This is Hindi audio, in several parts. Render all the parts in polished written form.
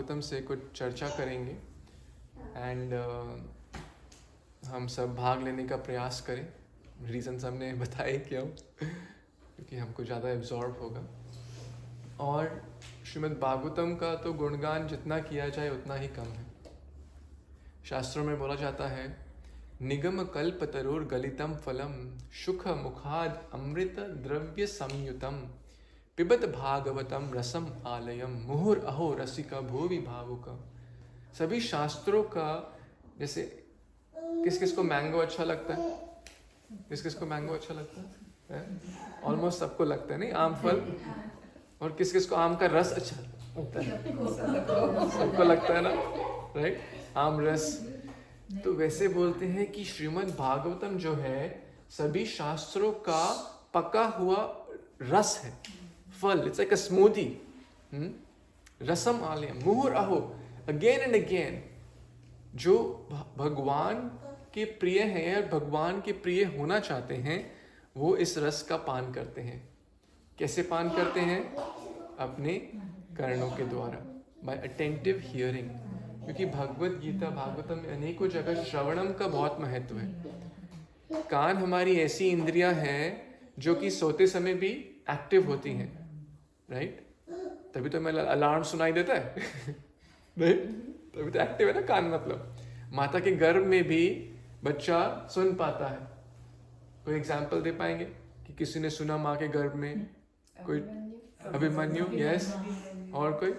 गौतम से कुछ चर्चा करेंगे एंड हम सब भाग लेने का प्रयास करें। रीज़न हमने बताए क्यों, क्योंकि हमको ज़्यादा एब्जॉर्ब होगा। और श्रीमद् भागवतम का तो गुणगान जितना किया जाए उतना ही कम है। शास्त्रों में बोला जाता है, निगम कल्प तरुर गलितम फलम सुख मुखाद अमृत द्रव्य संयुतम पिबत भागवतम रसम आलयम मुहुर अहो रसिका भूवि भावुका। सभी शास्त्रों का, जैसे किस किस को मैंगो अच्छा लगता है, किस किस को मैंगो अच्छा लगता है, ऑलमोस्ट सबको लगता है नहीं, आम फल। और किस किस को आम का रस अच्छा लगता है, सबको लगता है ना, राइट, आम रस। तो वैसे बोलते हैं कि श्रीमद् भागवतम जो है सभी शास्त्रों का पका हुआ रस है, फल। It's like a smoothie. रसम आलयम मुहुर अहो, अगेन एंड अगेन। जो भगवान के प्रिय हैं या भगवान के प्रिय होना चाहते हैं वो इस रस का पान करते हैं। कैसे पान करते हैं? अपने कर्णों के द्वारा, बाय अटेंटिव हियरिंग। क्योंकि भगवत गीता भागवतम में अनेकों जगह श्रवणम का बहुत महत्व है। कान हमारी ऐसी इंद्रियां हैं जो कि सोते समय भी एक्टिव होती हैं, राइट? तभी तो हमें अलार्म सुनाई देता है राइट? तभी तो एक्टिव है ना कान। मतलब माता के गर्भ में भी बच्चा सुन पाता है। कोई एग्जाम्पल दे पाएंगे कि किसी ने सुना माँ के गर्भ में? कोई अभिमन्यु, यस। और कोई?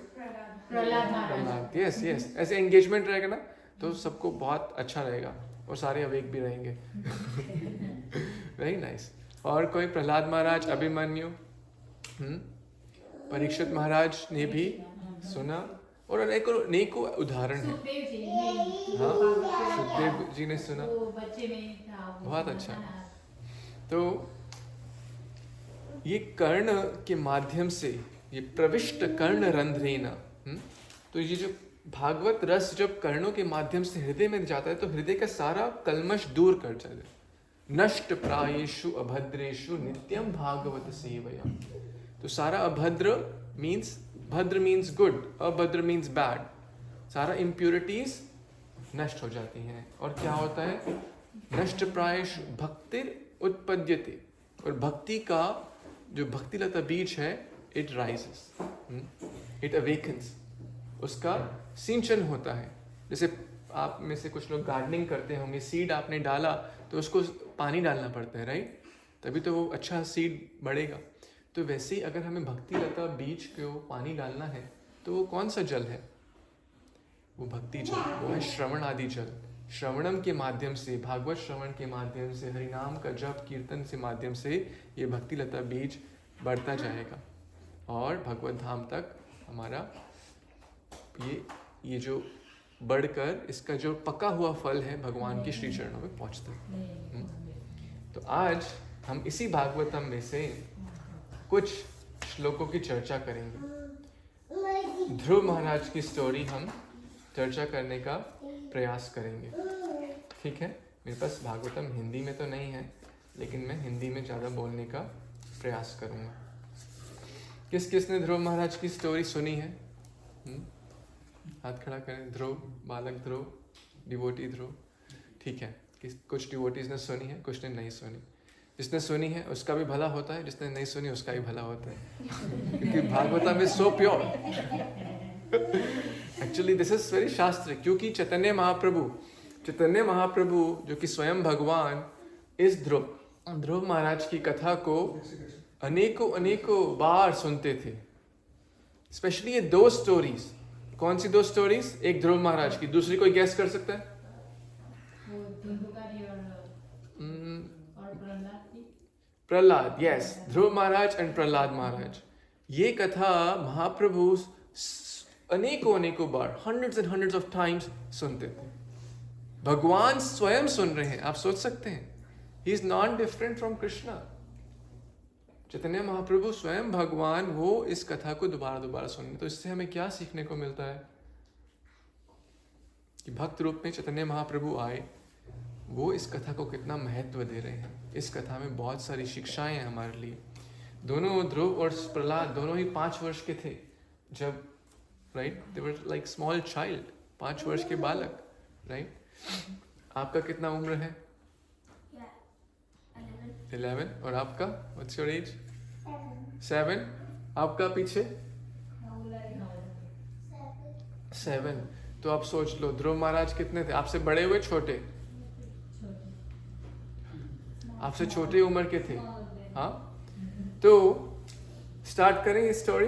Prahlad, yes yes. ऐसे एंगेजमेंट रहेगा ना तो सबको बहुत अच्छा रहेगा और सारे अवेक भी रहेंगे वेरी नाइस। और कोई? प्रहलाद महाराज, अभिमन्यु, परीक्षित महाराज ने भी सुना। और अनेकों अनेकों उदाहरण हैं। हाँ, सुखदेव जी ने सुना, बहुत अच्छा। तो ये कर्ण के माध्यम से, ये प्रविष्ट कर्ण रंध्रेन, तो ये जो भागवत रस जब कर्णों के माध्यम से हृदय में जाता है तो हृदय का सारा कल्मश दूर कर जाता है। नष्ट प्रायेषु अभद्रेषु नित्यम भागवत सेवया। तो सारा अभद्र मीन्स, भद्र मीन्स गुड, अभद्र मीन्स बैड, सारा इम्प्योरिटीज नष्ट हो जाती हैं। और क्या होता है? नष्ट प्रायेषु भक्तिर उत्पद्यते। और भक्ति का जो भक्ति लता बीज है, इट राइजेस, इट अवेकन्स, उसका सिंचन होता है। जैसे आप में से कुछ लोग गार्डनिंग करते होंगे, सीड आपने डाला तो उसको पानी डालना पड़ता है, राइट? तभी तो वो अच्छा सीड बढ़ेगा। तो वैसे ही अगर हमें भक्ति लता बीज को पानी डालना है तो वो कौन सा जल है? वो भक्ति जल, वो है श्रवण आदि जल। श्रवणम के माध्यम से, भागवत श्रवण के माध्यम से, हरिनाम का जप कीर्तन से माध्यम से ये भक्ति लता बीज बढ़ता जाएगा और भगवत धाम तक हमारा ये जो बढ़कर इसका जो पका हुआ फल है भगवान के श्री चरणों में पहुंचता है। तो आज हम इसी भागवतम में से कुछ श्लोकों की चर्चा करेंगे। ध्रुव महाराज की स्टोरी हम चर्चा करने का प्रयास करेंगे, ठीक है? मेरे पास भागवतम हिंदी में तो नहीं है, लेकिन मैं हिंदी में ज़्यादा बोलने का प्रयास करूँगा। किस किस ने ध्रुव महाराज की स्टोरी सुनी है? हाथ खड़ा करें। ध्रुव, बालक ध्रुव, डिवोटी ध्रुव, ठीक है। कुछ डिवोटीज ने सुनी है, कुछ ने नहीं सुनी। जिसने सुनी है उसका भी भला होता है, जिसने नहीं सुनी उसका भी भला होता है क्योंकि Bhagavatam is so pure. Actually this is very शास्त्र। क्योंकि चैतन्य महाप्रभु जो कि स्वयं भगवान, इस ध्रुव महाराज की कथा को अनेकों बार सुनते थे। स्पेशली ये दो स्टोरीज। कौन सी दो स्टोरीज? एक ध्रुव महाराज की, दूसरी कोई गैस कर सकता है? Prahlad, yes, Dhruv Maharaj and Prahlad Maharaj. ये कथा महाप्रभु अनेकों बार, hundreds and hundreds of times सुनते थे। भगवान स्वयं सुन रहे हैं, आप सोच सकते हैं। He is not different from Krishna. Chaitanya Mahaprabhu स्वयं भगवान, वो इस कथा को दोबारा सुन। तो इससे हमें क्या सीखने को मिलता है? कि भक्त रूप में चैतन्य महाप्रभु आए, वो इस कथा को कितना महत्व दे रहे हैं। इस कथा में बहुत सारी शिक्षाएं हैं हमारे लिए। दोनों, ध्रुव और प्रहलाद, दोनों ही 5 वर्ष के थे जब right, they were like small child, 5 वर्ष के बालक, राइट। आपका कितना उम्र है? 11। और आपका? What's your age? 7। आपका पीछे? 7। तो आप सोच लो ध्रुव महाराज कितने थे? आपसे बड़े हुए, छोटे? आपसे छोटे उम्र के थे। हाँ, तो स्टार्ट करें ये story.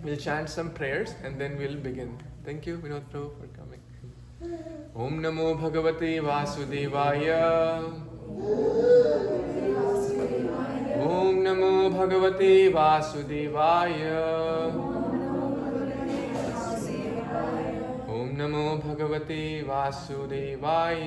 Will chant some prayers and then will begin. Thank you Vinod Prabhu for coming. ओम नमो भगवते वासुदेवाय। ओम नमो भगवते वासुदेवाय। ओम नमो भगवते वासुदेवाय।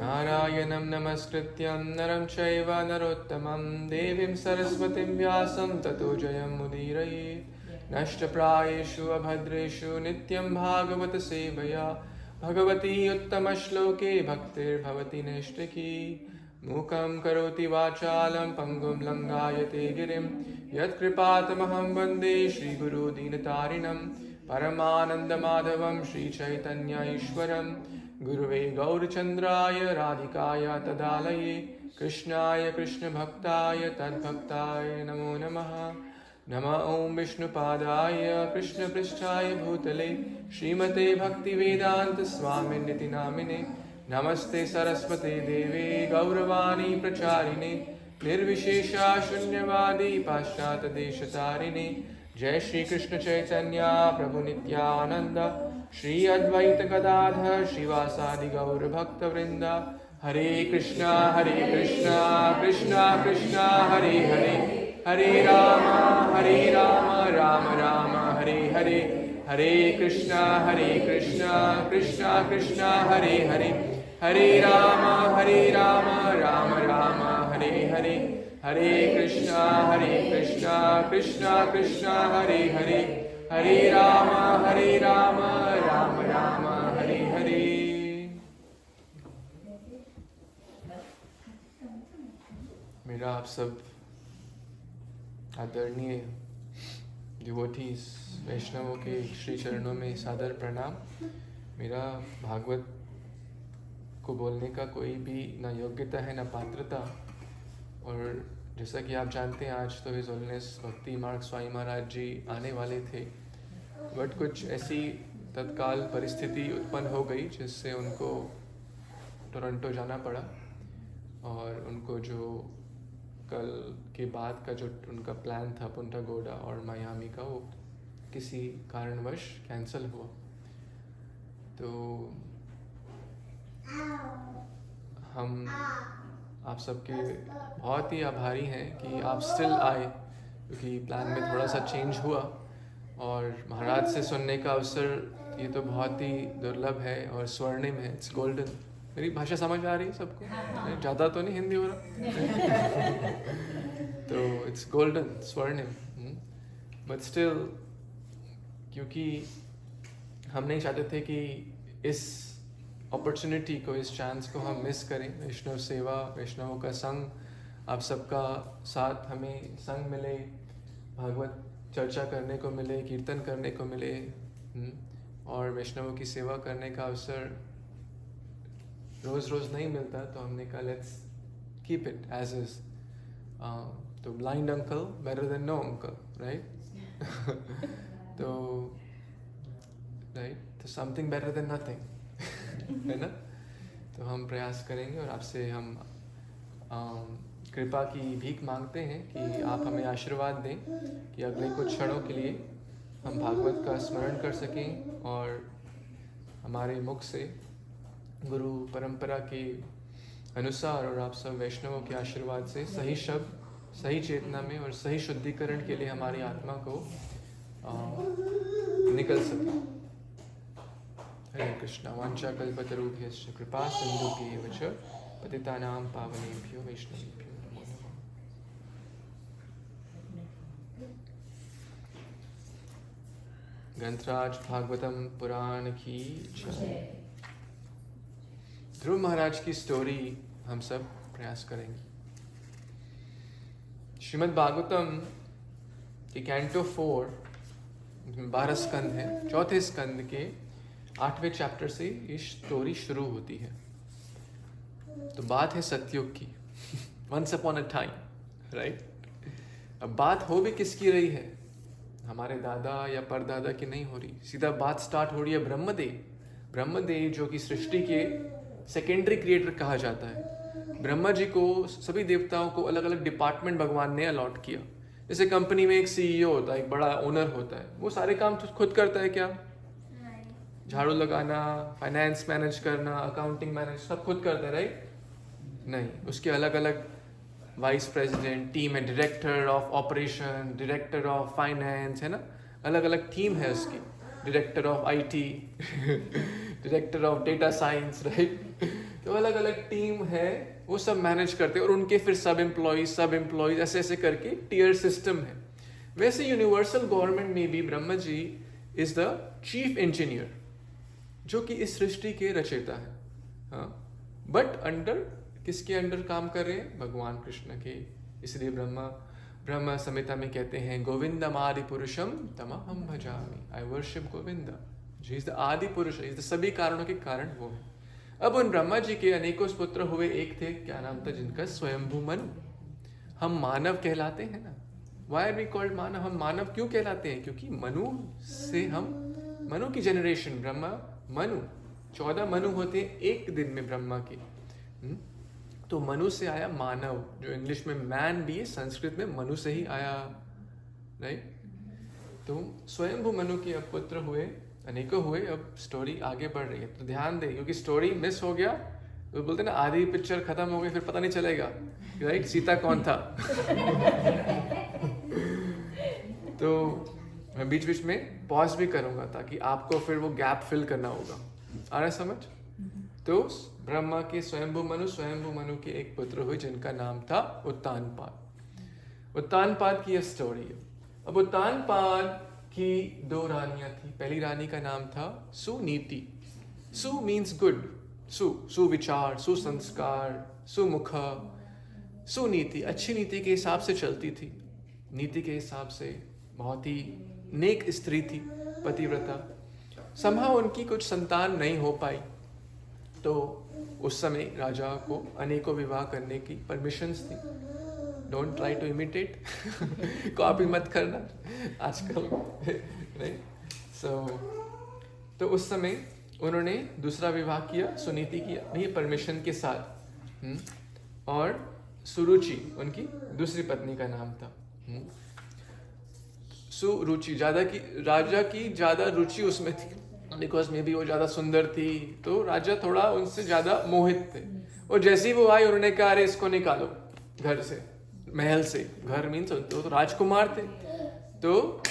नारायणं नमस्कृत्यं नरं चैव नरोत्तमं देवीं सरस्वतीं व्यासं ततो जयमुदीरयेत्। नष्टप्रायेषु अभद्रेषु नित्यं भागवत सेवया भगवती उत्तमश्लोके भक्तिर्भवति नैष्टिकी। मूकं करोति वाचालं पङ्गुं लङ्घयते गिरिं यत्कृपातमहं वन्दे श्रीगुरुदीनतारिणं परमानन्दमाधवं श्रीचैतन्य ईश्वरं। गुरुवे गौरचन्द्राय राधिकाय तदालये कृष्णाय कृष्णभक्ताय तद्भक्ताय नमो नमः। नमः ॐ विष्णुपादाय कृष्णपृष्ठाय भूतले श्रीमते भक्तिवेदान्त स्वामिनिति नामिने। नमस्ते सरस्वते देवे गौरवाणी प्रचारिणे निर्विशेषा शून्यवादी पाश्चात्यदेशतारिणे। जय श्री कृष्ण चैतन्य प्रभु नित्यानंद श्री अद्वैत गदाधर श्रीवासादि गौर भक्त वृंदा। हरे कृष्णा कृष्णा कृष्णा हरे हरे, हरे राम राम राम हरे हरे। हरे कृष्णा कृष्णा कृष्णा हरे हरे, हरे राम राम राम हरे हरे। हरे कृष्णा कृष्णा कृष्णा हरे हरे, हरे राम राम राम हरे हरे। मेरा आप सब आदरणीय डिवोटीज वैष्णवों के श्री चरणों में सादर प्रणाम। मेरा भागवत को बोलने का कोई भी ना योग्यता है ना पात्रता, और जैसा कि आप जानते हैं आज तो हिज होलिनेस भक्ति मार्ग स्वामी महाराज जी आने वाले थे, बट कुछ ऐसी तत्काल परिस्थिति उत्पन्न हो गई जिससे उनको टोरंटो जाना पड़ा, और उनको जो कल के बाद का जो उनका प्लान था पुंटा गोडा और मायामी का, वो किसी कारणवश कैंसिल हुआ। तो हम आप सबके बहुत ही आभारी हैं कि आप स्टिल आए, क्योंकि प्लान में थोड़ा सा चेंज हुआ, और महाराज से सुनने का अवसर ये तो बहुत ही दुर्लभ है और स्वर्णिम है। It's golden. मेरी भाषा समझ आ रही है सबको? ज़्यादा तो नहीं हिंदी हो रहा? तो इट्स गोल्डन, स्वर्णिम। बट स्टिल, क्योंकि हम नहीं चाहते थे कि इस अपॉर्चुनिटी को, इस चांस को हम मिस करें। वैष्णव सेवा, वैष्णवों का संग, आप सबका साथ हमें संग मिले, भागवत चर्चा करने को मिले, कीर्तन करने को मिले, और वैष्णवों की सेवा करने का अवसर रोज़ रोज़ नहीं मिलता। तो हमने कहा let's keep it as is. तो blind uncle better than no uncle, right? तो समथिंग बेटर देन नथिंग, है ना? तो हम प्रयास करेंगे, और आपसे हम कृपा की भीख मांगते हैं कि आप हमें आशीर्वाद दें कि अगले कुछ क्षणों के लिए हम भागवत का स्मरण कर सकें, और हमारे मुख से गुरु परंपरा के अनुसार और आप सब वैष्णवों के आशीर्वाद से सही शब्द, सही चेतना में और सही शुद्धिकरण के लिए हमारी आत्मा को निकल सके। हरे कृष्णा। वांछा कल्पतरुभ्यश्च कृपा सिन्धुभ्यैव च पतितानां पावनेभ्यो वैष्णवेभ्यो नमो नमः। ग्रंथराज भागवतम पुराण की जय। ध्रुव महाराज की स्टोरी हम सब प्रयास करेंगे। श्रीमद् भागवतम कि कैंटो 4 12 स्कंद है, चौथे स्कंद के 8वें चैप्टर से ये स्टोरी शुरू होती है। तो बात है सतयुग की, once upon a time, right. अब बात हो भी किसकी रही है, हमारे दादा या परदादा की नहीं हो रही, सीधा बात स्टार्ट हो रही है ब्रह्मदेव जो कि सृष्टि के सेकेंडरी क्रिएटर कहा जाता है। ब्रह्मा जी को, सभी देवताओं को अलग अलग डिपार्टमेंट भगवान ने अलॉट किया। जैसे कंपनी में एक सीईओ होता है, एक बड़ा ओनर होता है, वो सारे काम खुद करता है क्या? झाड़ू लगाना, फाइनेंस मैनेज करना, अकाउंटिंग मैनेज, सब खुद करता है, राइट? नहीं, उसके अलग अलग वाइस प्रेसिडेंट टीम है, director of operation, director of finance, है ना, अलग अलग टीम है उसकी, director of IT, director of data science, right. तो अलग अलग टीम है, वो सब मैनेज करते हैं, और उनके फिर सब एम्प्लॉयज ऐसे ऐसे करके टियर सिस्टम है। वैसे यूनिवर्सल गवर्नमेंट में भी Brahma ji is the chief engineer, जो कि इस सृष्टि के रचयिता है, हाँ, बट अंडर किसके अंडर काम कर रहे हैं? भगवान कृष्ण के। इसलिए ब्रह्म संहिता में कहते हैं गोविंदम आदि पुरुषम तमहम भजामि, I worship Govinda, he is the आदि पुरुष, इज द सभी कारणों के कारण वो है। अब उन ब्रह्मा जी के अनेकों पुत्र हुए, एक थे, क्या नाम था जिनका? स्वयंभू मनु। हम मानव कहलाते हैं ना, वाई आर वी कॉल्ड मानव? हम मानव क्यों कहलाते हैं? क्योंकि मनु की जनरेशन, ब्रह्मा मनु, 14 मनु होते हैं एक दिन में ब्रह्मा के। तो मनु से आया मानव, जो इंग्लिश में मैन भी है, संस्कृत में मनु से ही आया, राइट। तो स्वयंभू मनु के अब पुत्र हुए, अनेकों हुए। अब स्टोरी आगे बढ़ रही है, तो ध्यान दें, क्योंकि स्टोरी मिस हो गया तो बोलते ना आधी पिक्चर खत्म हो गई, फिर पता नहीं चलेगा, राइट, सीता कौन था। तो मैं बीच बीच में पॉज भी करूंगा ताकि आपको फिर वो गैप फिल करना होगा। आ रहा है समझ? तो ब्रह्मा के स्वयंभू मनु के एक पुत्र हुए जिनका नाम था उत्तानपाद की यह स्टोरी है। अब उत्तानपाद की 2 रानियां थी। पहली रानी का नाम था सुनीति। सु मीन्स गुड, सुविचार, सुसंस्कार, सुमुख। सुनीति, अच्छी नीति के हिसाब से चलती थी, नीति के हिसाब से बहुत ही नेक स्त्री थी, पतिव्रता। संभव उनकी कुछ संतान नहीं हो पाई, तो उस समय राजा को अनेकों विवाह करने की परमिशंस थी। Don't try to imitate, copy मत करना आजकल, नहीं। तो उस समय उन्होंने दूसरा विवाह किया, सुनीति किया, नहीं परमिशन के साथ। और सुरुचि उनकी दूसरी पत्नी का नाम था। सुरुचि, राजा की ज्यादा रुचि उसमें थी, बिकॉज मे बी वो ज्यादा सुंदर थी, तो राजा थोड़ा उनसे ज्यादा मोहित थे। और जैसे ही वो आए, उन्होंने कहा अरे इसको निकालो घर से, महल से। घर मीन्स तो राजकुमार थे। तो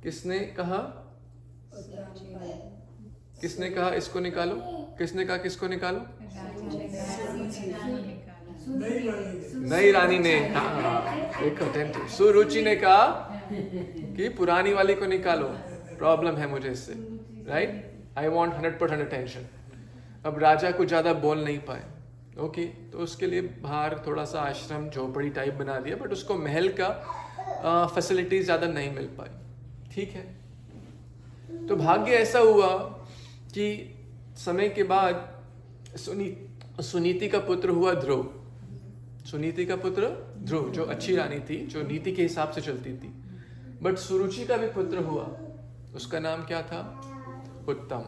किसने कहा इसको निकालो? किसने कहा किसको निकालो? नई रानी ने, हाँ, सुरुचि ने कहा कि पुरानी वाली को निकालो, प्रॉब्लम है मुझे इससे, राइट, आई वॉन्ट 100% अटेंशन। अब राजा को ज्यादा बोल नहीं पाए, ओके, तो उसके लिए बाहर थोड़ा सा आश्रम झोपड़ी टाइप बना दिया, बट उसको महल का फैसिलिटीज ज्यादा नहीं मिल पाई, ठीक है। तो भाग्य ऐसा हुआ कि समय के बाद सुनीति का पुत्र हुआ ध्रुव। सुनीति का पुत्र ध्रुव, जो अच्छी रानी थी, जो नीति के हिसाब से चलती थी। बट सुरुचि का भी पुत्र हुआ, उसका नाम क्या था? उत्तम।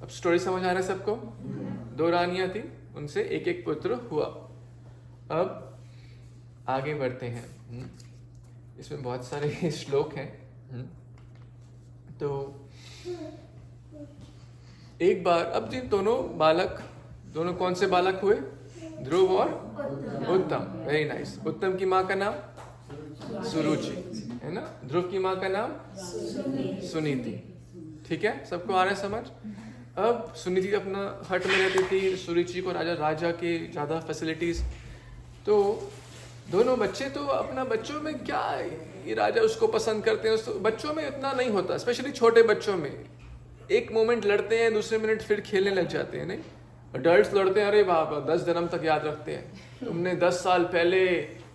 अब स्टोरी समझ आ रहा है सबको? 2 रानियां थी, उनसे एक एक पुत्र हुआ। अब आगे बढ़ते हैं। इसमें बहुत सारे श्लोक हैं। तो एक बार, अब जिन दोनों कौन से बालक हुए? ध्रुव और उत्तम। Very nice. उत्तम की माँ का नाम सुरुचि, है ना? ध्रुव की माँ का नाम सुनीति। ठीक है, सबको आ रहा है समझ? अब सुनीति अपना हट में रहती थी, सुरुचि को राजा के ज़्यादा फैसिलिटीज। तो दोनों बच्चे तो अपना बच्चों में क्या, ये राजा उसको पसंद करते हैं, तो बच्चों में इतना नहीं होता, स्पेशली छोटे बच्चों में। एक मोमेंट लड़ते हैं, दूसरे मिनट फिर खेलने लग जाते हैं, नहीं? अडल्ट्स लड़ते हैं, अरे बाप, 10 जन्म तक याद रखते हैं। तुमने 10 साल पहले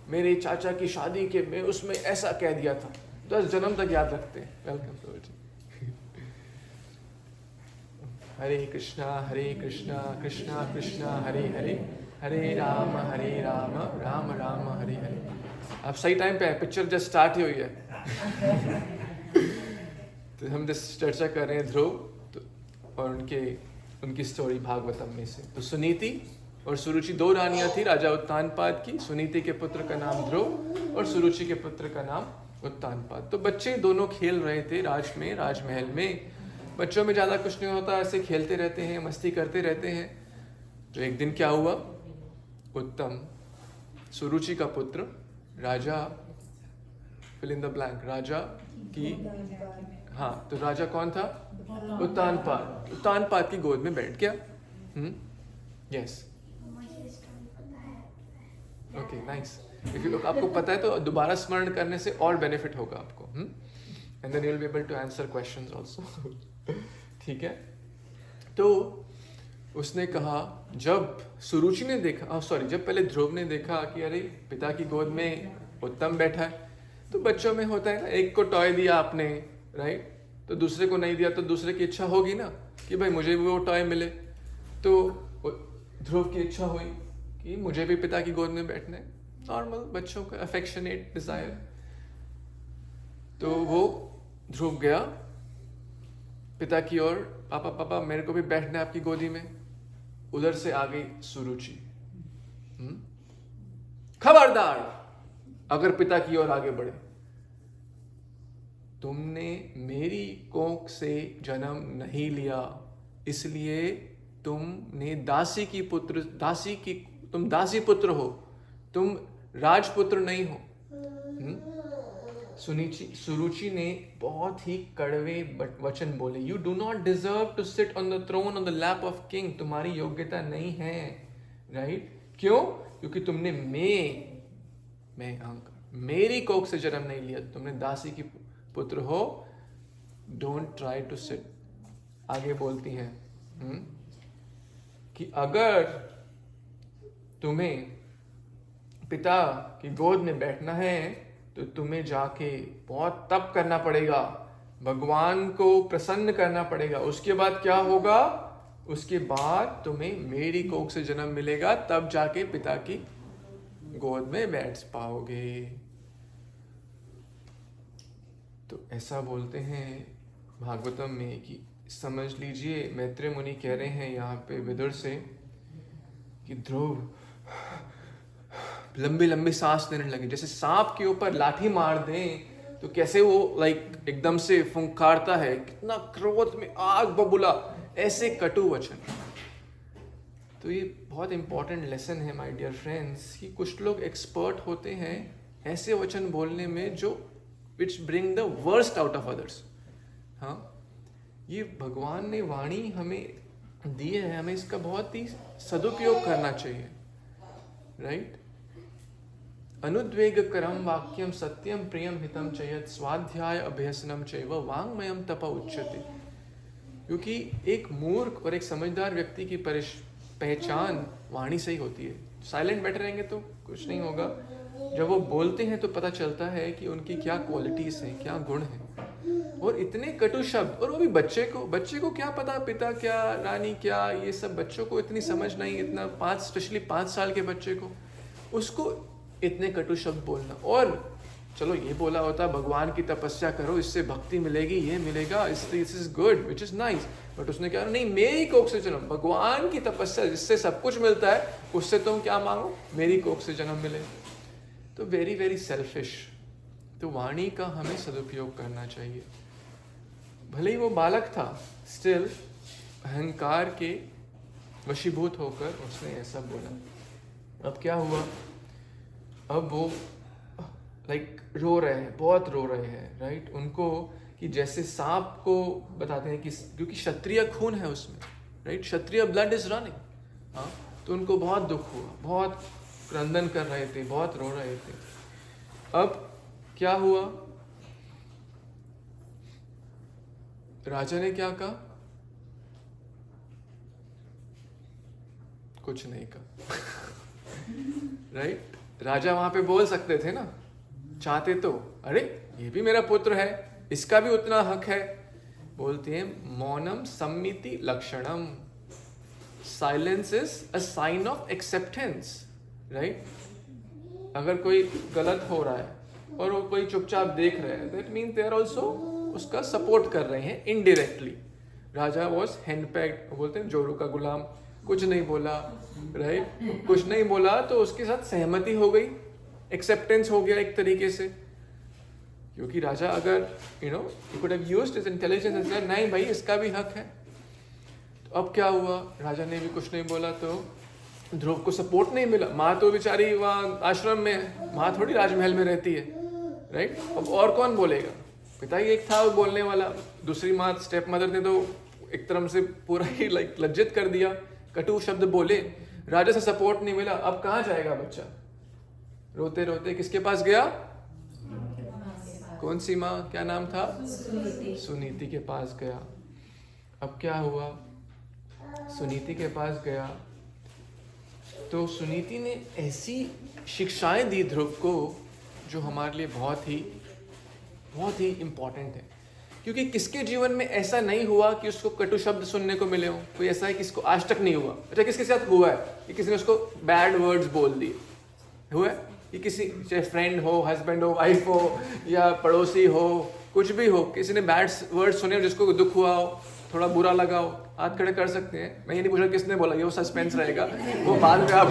मेरे चाचा की शादी के में उसमें ऐसा कह दिया था। 10 जन्म तक याद रखते हैं। वेलकम प्रभु। हरे कृष्णा कृष्णा कृष्णा हरे हरे, हरे राम राम राम हरे हरे। आप सही टाइम पे हैं, पिक्चर जस्ट स्टार्ट ही हुई है। तो हम जस्ट चर्चा कर रहे हैं ध्रुव और उनकी स्टोरी भागवतम में से। तो सुनीति और सुरुचि 2 रानियां थी राजा उत्तानपाद की। सुनीति के पुत्र का नाम ध्रुव और सुरुचि के पुत्र का नाम उत्तानपाद। तो बच्चे दोनों खेल रहे थे राजमहल में। बच्चों में ज़्यादा कुछ नहीं होता, ऐसे खेलते रहते हैं, मस्ती करते रहते हैं। तो एक दिन क्या हुआ, उत्तम सुरुचि का पुत्र राजा फिल इन द ब्लैंक, राजा की, हाँ तो राजा कौन था, उत्तानपाद की गोद में बैठ गया। Yes, okay nice. आपको पता है तो दोबारा स्मरण करने से और बेनिफिट होगा आपको। And then you will be able to answer questions also. ठीक है, तो उसने कहा, जब सुरुचि ने देखा, जब पहले ध्रुव ने देखा कि अरे पिता की गोद में उत्तम बैठा है, तो बच्चों में होता है ना, एक को टॉय दिया आपने, राइट, तो दूसरे को नहीं दिया तो दूसरे की इच्छा होगी ना कि भाई मुझे भी वो टॉय मिले। तो ध्रुव की इच्छा हुई कि मुझे भी पिता की गोद में बैठना है, नॉर्मल बच्चों का अफेक्शनेट डिजायर। तो वो ध्रुव गया पिता की ओर, पापा मेरे को भी बैठना है आपकी गोदी में। उधर से आ गई सुरुचि, खबरदार अगर पिता की ओर आगे बढ़े, तुमने मेरी कोख से जन्म नहीं लिया, इसलिए तुमने तुम दासी पुत्र हो, तुम राजपुत्र नहीं हो। सुरुचि ने बहुत ही कड़वे वचन बोले। You do not deserve to sit on the throne on the lap of king. तुम्हारी योग्यता नहीं है, राइट? क्यों? क्योंकि तुमने मेरी कोख से जन्म नहीं लिया, तुमने दासी की पुत्र हो। Don't try to sit. आगे बोलती हैं कि अगर तुम्हें पिता की गोद में बैठना है तो तुम्हें जाके बहुत तप करना पड़ेगा, भगवान को प्रसन्न करना पड़ेगा। उसके बाद क्या होगा? उसके बाद तुम्हें मेरी कोख से जन्म मिलेगा, तब जाके पिता की गोद में बैठ पाओगे। तो ऐसा बोलते हैं भागवतम में कि समझ लीजिए, मैत्रेय मुनि कह रहे हैं यहाँ पे विदुर से कि ध्रुव लंबी लंबी सांस लेने लगे, जैसे सांप के ऊपर लाठी मार दें तो कैसे वो एकदम से फुंकारता है, कितना क्रोध में आग बबूला, ऐसे कटु वचन। तो ये बहुत इंपॉर्टेंट लेसन है माय डियर फ्रेंड्स, कि कुछ लोग एक्सपर्ट होते हैं ऐसे वचन बोलने में जो विच bring the worst out of others. हाँ, ये भगवान ने वाणी हमें दी है, हमें इसका बहुत ही सदुपयोग करना चाहिए, राइट? अनुद्वेगकरम वाक्यम सत्यम प्रियम हितम चयत स्वाध्याय अभ्यसनम चैव वाङ्मयम तप उच्यते। क्योंकि एक मूर्ख और एक समझदार व्यक्ति की पहचान वाणी से ही होती है। साइलेंट बैठे रहेंगे तो कुछ नहीं होगा, जब वो बोलते हैं तो पता चलता है कि उनकी क्या क्वालिटीज हैं, क्या गुण हैं। और इतने कटु शब्द, और वो भी बच्चे को क्या पता पिता क्या, रानी क्या, ये सब बच्चों को इतनी समझ नहीं, इतना स्पेशली 5 साल के बच्चे को, उसको इतने कटु शब्द बोलना। और चलो ये बोला होता भगवान की तपस्या करो, इससे भक्ति मिलेगी, ये मिलेगा, this is good, which is nice, but उसने क्या, नहीं, मेरी कोख से जन्म, भगवान की तपस्या जिससे सब कुछ मिलता है, उससे तुम क्या मांगो, मेरी कोख से जन्म मिले। तो वेरी वेरी सेल्फिश। तो वाणी का हमें सदुपयोग करना चाहिए। भले ही वो बालक था, स्टिल अहंकार के वशीभूत होकर उसने ऐसा बोला। अब क्या हुआ? अब वो रो रहे हैं, बहुत रो रहे हैं, राइट? उनको कि जैसे सांप को बताते हैं कि क्योंकि क्षत्रिय खून है उसमें, right? Kshatriya blood is running. हाँ, तो उनको बहुत दुख हुआ, बहुत क्रंदन कर रहे थे, बहुत रो रहे थे। अब क्या हुआ? राजा ने क्या कहा? कुछ नहीं कहा, राइट? राजा वहां पे बोल सकते थे ना, चाहते तो, अरे ये भी मेरा पुत्र है, इसका भी उतना हक है। बोलते हैं मौनम सम्मिति लक्षणम, silence is a sign of acceptance, right. अगर कोई गलत हो रहा है और वो कोई चुपचाप देख रहे हैं, that mean they are also उसका सपोर्ट कर रहे हैं इनडायरेक्टली। राजा वॉज हैंडपैक्ड, बोलते हैं जोरू का गुलाम, कुछ नहीं बोला, राइट, कुछ नहीं बोला तो उसके साथ सहमति हो गई, एक्सेप्टेंस हो गया एक तरीके से। क्योंकि राजा अगर he could have used his intelligence and said नहीं भाई इसका भी हक है। तो अब क्या हुआ, राजा ने भी कुछ नहीं बोला तो ध्रुव को सपोर्ट नहीं मिला। माँ तो बेचारी वहाँ आश्रम में है, माँ थोड़ी राजमहल में रहती है, राइट। अब और कौन बोलेगा, पिता ही एक था वो बोलने वाला, दूसरी माँ स्टेप मदर ने तो एक तरह से पूरा ही लज्जित कर दिया, कटु शब्द बोले, राजा से सपोर्ट नहीं मिला। अब कहाँ जाएगा बच्चा, रोते रोते किसके पास गया, कौन सी माँ, क्या नाम था, सुनीति के पास गया। अब क्या हुआ, सुनीति के पास गया तो सुनीति ने ऐसी शिक्षाएं दी ध्रुव को जो हमारे लिए बहुत ही इम्पोर्टेंट है। क्योंकि किसके जीवन में ऐसा नहीं हुआ कि उसको कटु शब्द सुनने को मिले हो, कोई ऐसा है किसको आज तक नहीं हुआ। अच्छा किसके साथ हुआ है कि किसी ने उसको बैड वर्ड्स बोल दिए, हुआ है कि किसी चाहे फ्रेंड हो, हस्बैंड हो, वाइफ हो या पड़ोसी हो, कुछ भी हो, किसी ने बैड वर्ड सुने जिसको दुख हुआ हो, थोड़ा बुरा लगा हो, हाथ खड़े कर सकते हैं। मैं ये नहीं पूछा किसने बोला, ये वो सस्पेंस रहेगा, वो बाद में आप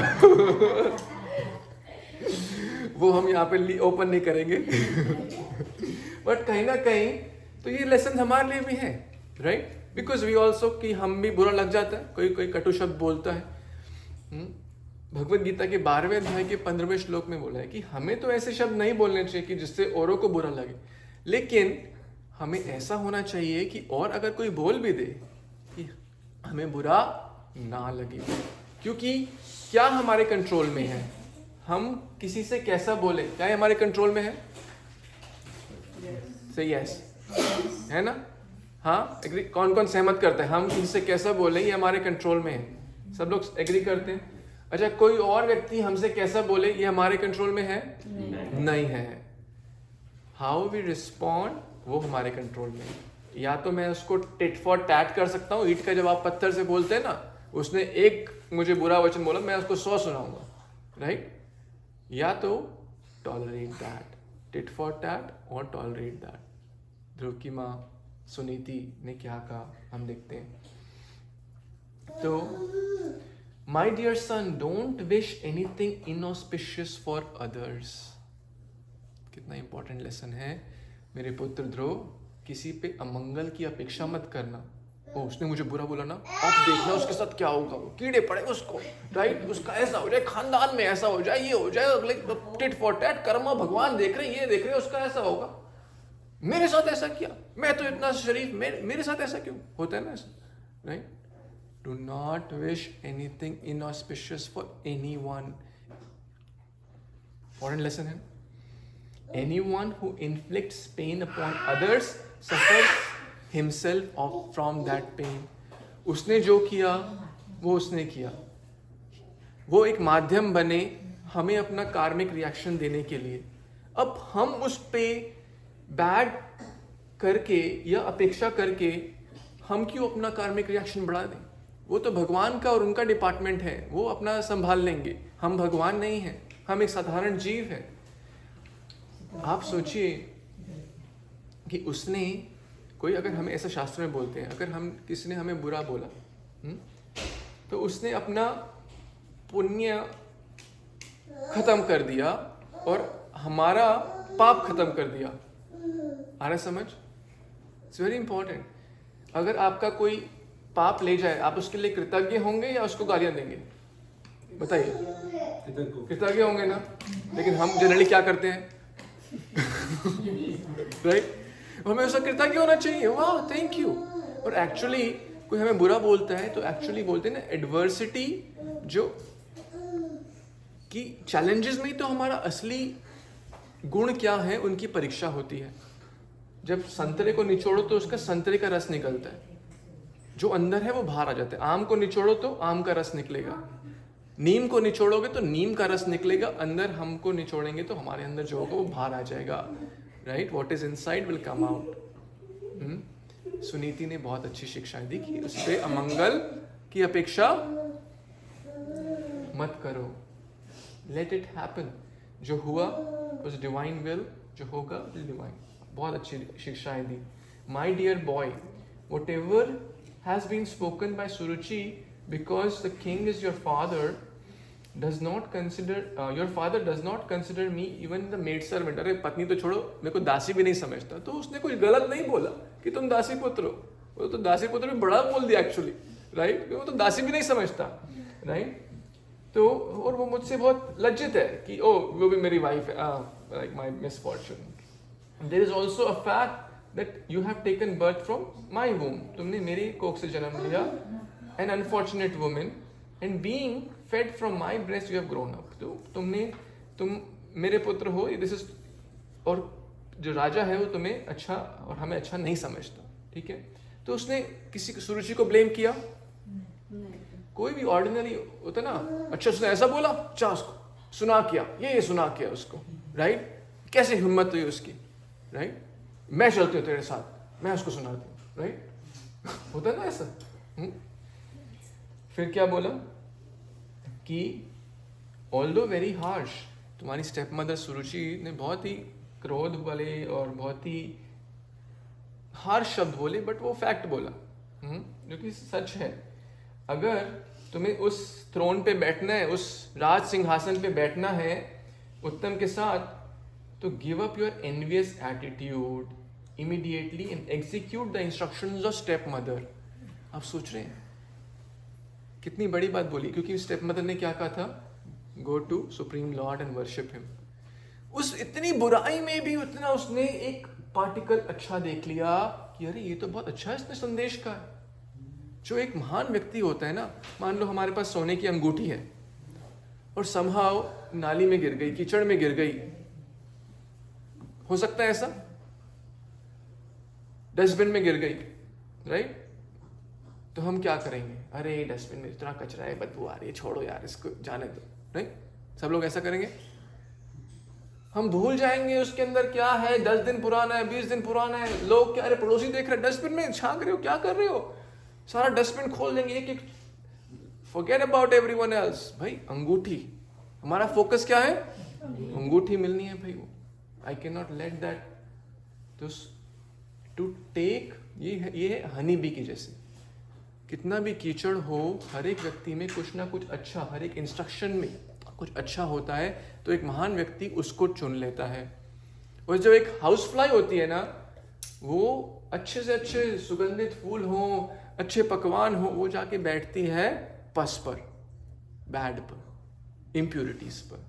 वो हम यहाँ पे ओपन नहीं करेंगे बट कहीं ना कहीं तो ये लेसन हमारे लिए भी है, राइट, बिकॉज वी ऑल्सो कि हम भी बुरा लग जाता है, कोई कटु शब्द बोलता है। भगवत गीता के 12वें अध्याय के 15वें श्लोक में बोला है कि हमें तो ऐसे शब्द नहीं बोलने चाहिए कि जिससे औरों को बुरा लगे, लेकिन हमें ऐसा होना चाहिए कि और अगर कोई बोल भी दे कि हमें बुरा ना लगे। क्योंकि क्या हमारे कंट्रोल में है, हम किसी से कैसा बोले, क्या ये हमारे कंट्रोल में है, से यस है ना, हाँ एग्री, कौन कौन सहमत करता है, हम किसी से कैसा बोले ये हमारे कंट्रोल में है, सब लोग एग्री करते हैं। अच्छा कोई और व्यक्ति हमसे कैसा बोले ये हमारे कंट्रोल में है, नहीं है। हाउ वी रिस्पॉन्ड वो हमारे कंट्रोल में है। या तो मैं उसको टिट फॉर टैट कर सकता हूँ, ईंट का जवाब पत्थर से बोलते हैं ना, उसने एक मुझे बुरा वचन बोला मैं उसको 100 सुनाऊंगा, राइट। या तो tolerate that, tit for tat और टॉलरेट दैट। ध्रुव की माँ सुनीति ने क्या कहा हम देखते हैं। तो my dear son don't wish anything inauspicious for others. कितना इंपॉर्टेंट लेसन है, मेरे पुत्र ध्रुव किसी पे अमंगल की अपेक्षा मत करना। ओ उसने मुझे बुरा बोला ना, अब देखना उसके साथ क्या होगा, वो कीड़े पड़े उसको, राइट, उसका ऐसा हो जाए, खानदान में ऐसा हो जाए, ये हो जाए, अगले टिट फॉर टैट, कर्मा भगवान देख रहे, ये देख रहे, उसका ऐसा होगा, मेरे साथ ऐसा किया, मैं तो इतना शरीफ, मेरे साथ ऐसा क्यों होता है ना ऐसा, right. Do not wish anything inauspicious for anyone. Important lesson है। Anyone who inflicts pain upon others suffers himself from that pain. उसने जो किया वो उसने किया, वो एक माध्यम बने हमें अपना कार्मिक रिएक्शन देने के लिए। अब हम उस पे बैड करके या अपेक्षा करके हम क्यों अपना कार्मिक रिएक्शन बढ़ा दें। वो तो भगवान का और उनका डिपार्टमेंट है, वो अपना संभाल लेंगे, हम भगवान नहीं हैं, हम एक साधारण जीव हैं। आप सोचिए कि उसने कोई अगर हमें ऐसा शास्त्र में बोलते हैं, अगर हम किसी ने हमें बुरा बोला तो उसने अपना पुण्य खत्म कर दिया और हमारा पाप खत्म कर दिया। आ रहा समझ? It's very important. अगर आपका कोई पाप ले जाए, आप उसके लिए कृतज्ञ होंगे या उसको गालियां देंगे? बताइए। कृतज्ञ होंगे ना। लेकिन हम जनरली क्या करते हैं राइट? हमें उसका कृतज्ञ होना चाहिए, वाह थैंक यू। और एक्चुअली कोई हमें बुरा बोलता है तो एक्चुअली बोलते हैं ना एडवर्सिटी, जो कि चैलेंजेस में तो हमारा असली गुण क्या है उनकी परीक्षा होती है। जब संतरे को निचोड़ो तो उसका संतरे का रस निकलता है, जो अंदर है वो बाहर आ जाता है। आम को निचोड़ो तो आम का रस निकलेगा, नीम को निचोड़ोगे तो नीम का रस निकलेगा, अंदर हमको निचोड़ेंगे तो हमारे अंदर जो होगा वो बाहर आ जाएगा, right? What is inside will come out. Suniti ने बहुत अच्छी शिक्षाएं दी कि उससे अमंगल की अपेक्षा मत करो, लेट इट हैपन। जो हुआ उस डिवाइन विल, जो होगा विल डिवाइन। बहुत अच्छी शिक्षाएं दी। My dear boy, whatever has been spoken by Suruchi, because the king is your father, does not consider your father does not consider me even the maid servant। अरे पत्नी तो छोड़ो, मेरे को दासी भी नहीं समझता। तो उसने कुछ गलत नहीं बोला कि तुम दासी पुत्र हो, वो तो दासी पुत्र भी बड़ा बोल दिया एक्चुअली, राइट? वो तो दासी भी नहीं समझता, राइट? तो और वो मुझसे बहुत लज्जित है कि ओ वो भी मेरी वाइफ है, like my misfortune. There is also a fact that you have taken birth from my womb, तुमने मेरी कोख से जन्म लिया। An unfortunate woman, and being fed from my breast you have grown up। तो तुम मेरे पुत्र हो, दिस इज। और जो राजा है वो तुम्हें अच्छा और हमें अच्छा नहीं समझता, ठीक है? तो उसने किसी सुरुचि को ब्लेम किया? कोई भी ऑर्डिनरी होता ना, अच्छा उसने ऐसा बोला, अच्छा उसको सुना किया, ये सुना किया उसको, राइट? कैसे हिम्मत हुई उसकी, राइट? मैं चलती हूँ तेरे साथ, मैं उसको सुनाती हूँ, राइट? होता है ना ऐसा। फिर क्या बोला कि ऑल्दो वेरी हार्श, तुम्हारी स्टेप मदर सुरुचि ने बहुत ही क्रोध वाले और बहुत ही हार्श शब्द बोले, बट वो फैक्ट बोला, जो कि सच है। अगर तुम्हें उस थ्रोन पे बैठना है, उस राज सिंहासन पे बैठना है उत्तम के साथ, तो give up your envious attitude immediately and execute the instructions of step mother. आप सोच रहे हैं कितनी बड़ी बात बोली, क्योंकि स्टेप मदर ने क्या कहा था? Go to supreme lord and worship him. उस इतनी बुराई में भी उतना उसने एक पार्टिकल अच्छा देख लिया कि अरे ये तो बहुत अच्छा है इसने संदेश का। जो एक महान व्यक्ति होता है ना, मान लो हमारे पास सोने की अंगूठी है और समहाउ नाली में गिर गई, कीचड़ में गिर गई, हो सकता है ऐसा? डस्टबिन में गिर गई, राइट? तो हम क्या करेंगे? अरे डस्टबिन में इतना कचरा है, बदबू आ रही है, छोड़ो यार इसको, जाने दो, नहीं? सब लोग ऐसा करेंगे। हम भूल जाएंगे उसके अंदर क्या है, 10 दिन पुराना है, 20 दिन पुराना है। लोग क्या, अरे पड़ोसी देख रहे, डस्टबिन में झांक रहे हो, क्या कर रहे हो? सारा डस्टबिन खोल देंगे एक एक। Forget about everyone else. भाई अंगूठी, हमारा फोकस क्या है? अंगूठी मिलनी है भाई। वो I can not let that to take. ये है हनी बी की जैसे, कितना भी कीचड़ हो, हर एक व्यक्ति में कुछ ना कुछ अच्छा, हर एक इंस्ट्रक्शन में कुछ अच्छा होता है, तो एक महान व्यक्ति उसको चुन लेता है। और जो एक हाउस फ्लाई होती है ना, वो अच्छे से अच्छे सुगंधित फूल हो, अच्छे पकवान हो, वो जाके बैठती है पस पर, बैड पर, इम्प्यूरिटीज पर।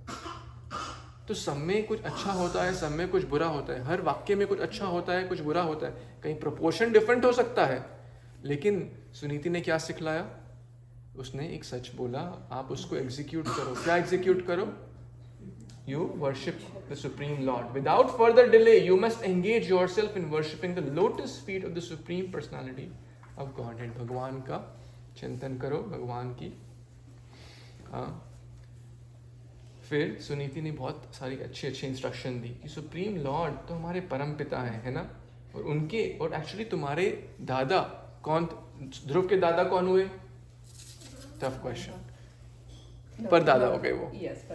तो सब में कुछ अच्छा होता है, सब में कुछ बुरा होता है, हर वाक्य में कुछ अच्छा होता है, कुछ बुरा होता है, कहीं प्रोपोर्शन डिफरेंट हो सकता है। लेकिन सुनीति ने क्या सिखलाया? उसने एक सच बोला, आप उसको एग्जीक्यूट करो। क्या एग्जीक्यूट करो? You worship the supreme Lord without further delay. You must engage yourself in worshipping the lotus feet of the supreme personality of godhead. भगवान का चिंतन करो, भगवान की। फिर सुनीति ने बहुत सारी अच्छी अच्छी इंस्ट्रक्शन दी कि सुप्रीम लॉर्ड तो हमारे परम पिता है ना, और उनके, और एक्चुअली तुम्हारे दादा कौन? ध्रुव के दादा कौन हुए? Tough question. पर दादा हो गए वो,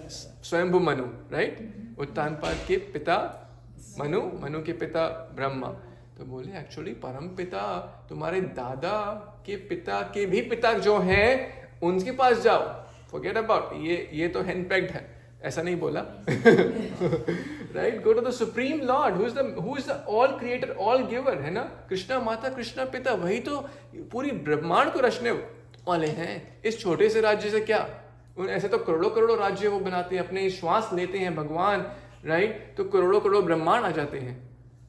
स्वयंभू मनु, राइट? उत्तानपाद के पिता मनु, मनु के पिता ब्रह्मा। तो बोले एक्चुअली परम पिता तुम्हारे दादा के भी पिता जो हैं उनके पास जाओ। फॉरगेट अबाउट ये तो हैंडपैक्ड है, ऐसा नहीं बोला। Right? Go to the supreme lord who is the all creator, all giver, है ना? कृष्णा माता, कृष्णा पिता, वही तो पूरी ब्रह्मांड को रचने वाले हैं। इस छोटे से राज्य से क्या, ऐसे तो करोड़ों करोड़ों राज्य वो बनाते हैं, अपने श्वास लेते हैं भगवान, राइट? तो करोड़ों करोड़ ब्रह्मांड आ जाते हैं,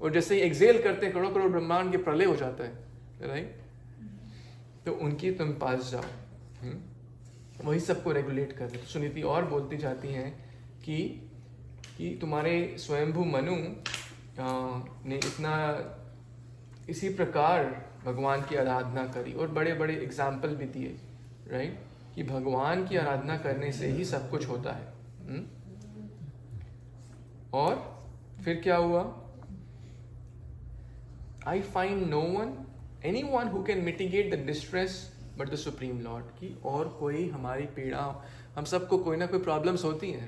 और जैसे ही एक्सेल करते हैं करोड़ों करोड़ ब्रह्मांड के प्रलय हो जाता है, राइट? तो उनकी तुम पास जाओ, वही सबको रेगुलेट कर रहे। सुनीति और बोलती जाती हैं कि तुम्हारे स्वयंभू मनु ने इतना इसी प्रकार भगवान की आराधना करी, और बड़े बड़े एग्जाम्पल भी दिए, राइट? कि भगवान की आराधना करने से ही सब कुछ होता है। और फिर क्या हुआ? I find no one, anyone who can mitigate the distress but the Supreme Lord। कि और कोई हमारी पीड़ा, हम सबको कोई ना कोई प्रॉब्लम्स होती हैं,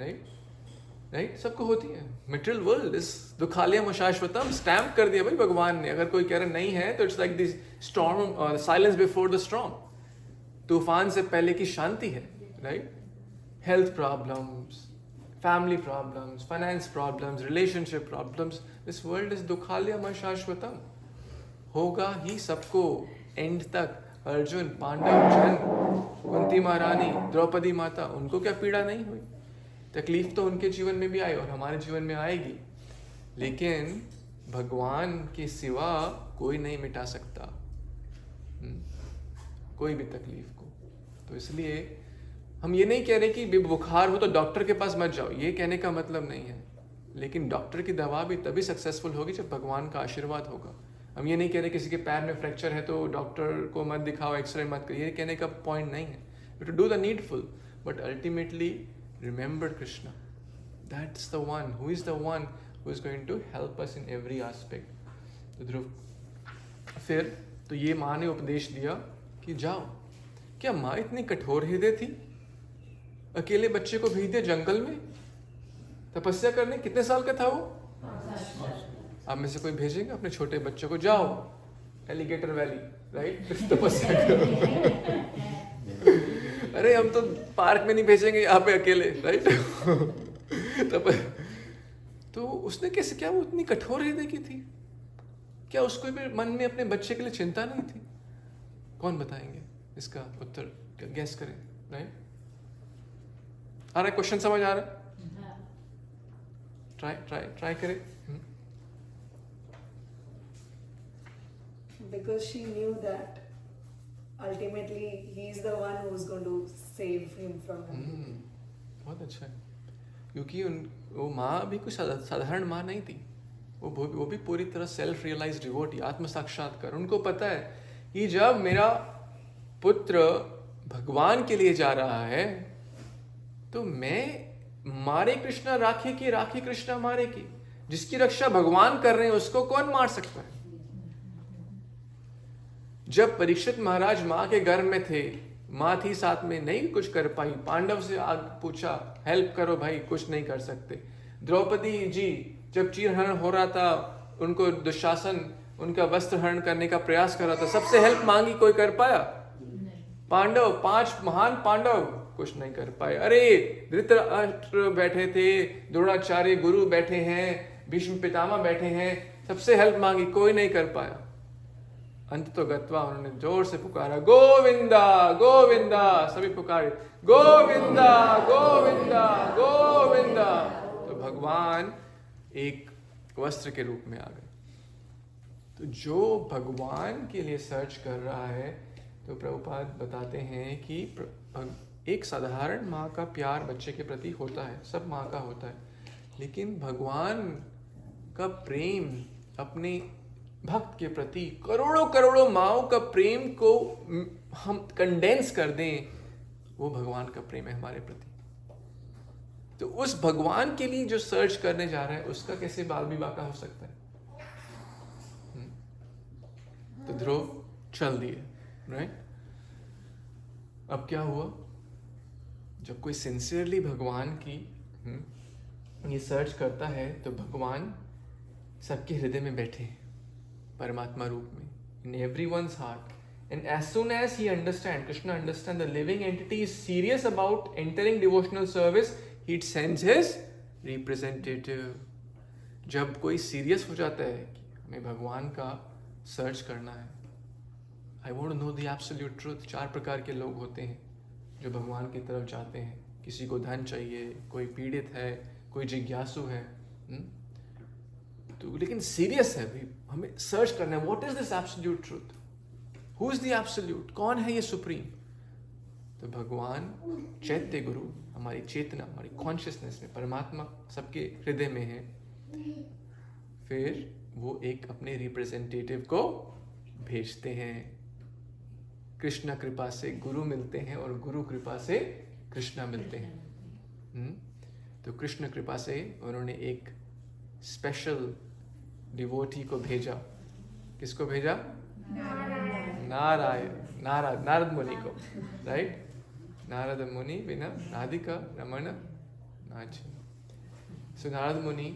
राइट, सबको होती है। मटेरियल वर्ल्ड इज दुखालयम अशाश्वतम, स्टैम्प कर दिया भाई भगवान ने। अगर कोई कह रहा नहीं है तो it's like this storm, silence before the storm, तूफान से पहले की शांति है, right. Health problems, family problems, finance problems, relationship problems, this world is दुखालयम अशाश्वतम। होगा ही सबको एंड तक। अर्जुन, पांडव, जन, कुंती महारानी, द्रौपदी माता, उनको क्या पीड़ा नहीं हुई? तकलीफ तो उनके जीवन में भी आई और हमारे जीवन में आएगी, लेकिन भगवान के सिवा कोई नहीं मिटा सकता कोई भी तकलीफ को। तो इसलिए हम ये नहीं कह रहे कि बुखार हो तो डॉक्टर के पास मत जाओ, ये कहने का मतलब नहीं है। लेकिन डॉक्टर की दवा भी तभी सक्सेसफुल होगी जब भगवान का आशीर्वाद होगा। हम ये नहीं कह रहे किसी के पैर में फ्रैक्चर है तो डॉक्टर को मत दिखाओ, एक्सरे मत करिए, ये कहने का पॉइंट नहीं है। You to do the needful, but ultimately remember Krishna, that's the one who is the one who is going to help us in every aspect. तो ध्रुव, फिर तो ये माँ ने उपदेश दिया कि जाओ। क्या माँ इतनी कठोर हृदय थी? अकेले बच्चे को भेज दिया जंगल में तपस्या करने। कितने साल का था वो? आप में से कोई भेजेंगे अपने छोटे बच्चों को, जाओ एलिगेटर वैली, राइट, तपस्या करो। अरे हम तो पार्क में नहीं भेजेंगे, यहाँ पे अकेले, राइट। तो उसने कैसे, क्या वो इतनी कठोर हृदय की थी? क्या उसको भी मन में अपने बच्चे के लिए चिंता नहीं थी? कौन बताएंगे इसका उत्तर? गैस करें, राइट। आ रहा है क्वेश्चन, समझ आ रहा है? ट्राई करें। Because she knew that ultimately he is the one who is going to save him from him. बहुत अच्छा है, क्योंकि वो माँ भी कोई साधारण माँ नहीं थी। वो भी पूरी तरह सेल्फ रियलाइज्ड डिवोटी, आत्म साक्षात्कार। उनको पता है कि जब मेरा पुत्र भगवान के लिए जा रहा है तो मैं मारे कृष्णा राखे की, राखे कृष्णा मारे की। जिसकी रक्षा भगवान कर रहे हैं उसको कौन मार सकता है? जब परीक्षित महाराज माँ के गर्भ में थे, माँ थी साथ में, नहीं कुछ कर पाई, पांडव से आग पूछा हेल्प करो भाई, कुछ नहीं कर सकते। द्रौपदी जी जब चीरहरण हो रहा था, उनको दुशासन उनका वस्त्र हरण करने का प्रयास कर रहा था, सबसे हेल्प मांगी, कोई कर पाया? पांडव, 5 महान पांडव कुछ नहीं कर पाए। अरे धृतराष्ट्र बैठे थे, द्रोणाचार्य गुरु बैठे हैं, भीष्म पितामह बैठे हैं, सबसे हेल्प मांगी, कोई नहीं कर पाया। अंत तो गत्वा उन्होंने जोर से पुकारा, गोविंदा गोविंदा, सभी पुकारे गोविंदा गोविंदा गोविंदा। तो भगवान एक वस्त्र के रूप में आ गए। तो जो भगवान के लिए सर्च कर रहा है, तो प्रभुपाद बताते हैं कि एक साधारण माँ का प्यार बच्चे के प्रति होता है, सब माँ का होता है, लेकिन भगवान का प्रेम अपने भक्त के प्रति, करोड़ों करोड़ों माओं का प्रेम को हम कंडेंस कर दें, वो भगवान का प्रेम है हमारे प्रति। तो उस भगवान के लिए जो सर्च करने जा रहा है, उसका कैसे बाल विवाह का हो सकता है? तो ध्रुव चल दिए, राइट। अब क्या हुआ? जब कोई सिंसियरली भगवान की ये सर्च करता है, तो भगवान सबके हृदय में बैठे हैं परमात्मा रूप में, in everyone's heart. And as soon as he understands, Krishna understands the living entity is serious about entering devotional service, he sends his representative. जब कोई सीरियस हो जाता है कि हमें भगवान का सर्च करना है, I want to know the absolute truth, 4 प्रकार के लोग होते हैं जो भगवान की तरफ जाते हैं। किसी को धन चाहिए, कोई पीड़ित है, कोई जिज्ञासु है, तो लेकिन सीरियस है भाई, हमें सर्च करना है, what is this absolute truth, who is the absolute, कौन है ये सुप्रीम? तो भगवान चैत्य गुरु हमारी चेतना, हमारी कॉन्शियसनेस में परमात्मा सबके हृदय में है। फिर वो एक अपने रिप्रेजेंटेटिव को भेजते हैं, कृष्ण कृपा से गुरु मिलते हैं और गुरु कृपा से कृष्णा मिलते हैं। तो कृष्ण कृपा से उन्होंने एक स्पेशल डिवोटी को भेजा। किसको भेजा? नारद मुनि को, राइट? नारद मुनि बिना राधिका रमन नाच। सो नारद मुनि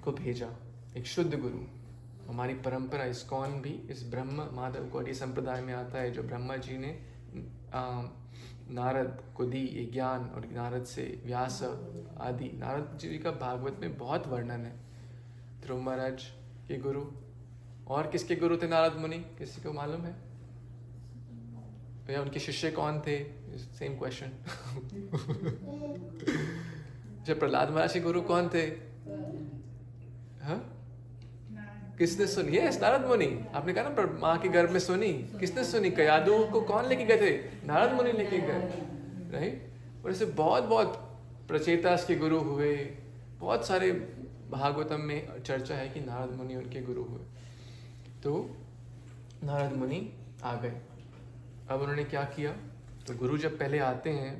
को भेजा, एक शुद्ध गुरु। हमारी परंपरा इस्कॉन भी इस ब्रह्म माधव गौड़ी संप्रदाय में आता है, जो ब्रह्मा जी ने नारद को दी ये ज्ञान, और नारद से व्यास आदि। नारद जी का भागवत में बहुत वर्णन है। ध्रुव महाराज के गुरु, और किसके गुरु थे नारद मुनि? किसी को मालूम है भैया? उनके शिष्य कौन थे? Same question. जब प्रहलाद महाराज के गुरु कौन थे? हाँ, किसने सुनी? यस, नारद मुनि। आपने कहा ना माँ के गर्भ में सुनी। किसने सुनी? कयादू को कौन लेके गए थे? नारद मुनि लेके गए, राइट? और ऐसे बहुत बहुत प्रचेतास के गुरु हुए। बहुत सारे भागवतम में चर्चा है कि नारद मुनि उनके गुरु हुए। तो नारद मुनि आ गए। अब उन्होंने क्या किया? तो गुरु जब पहले आते हैं,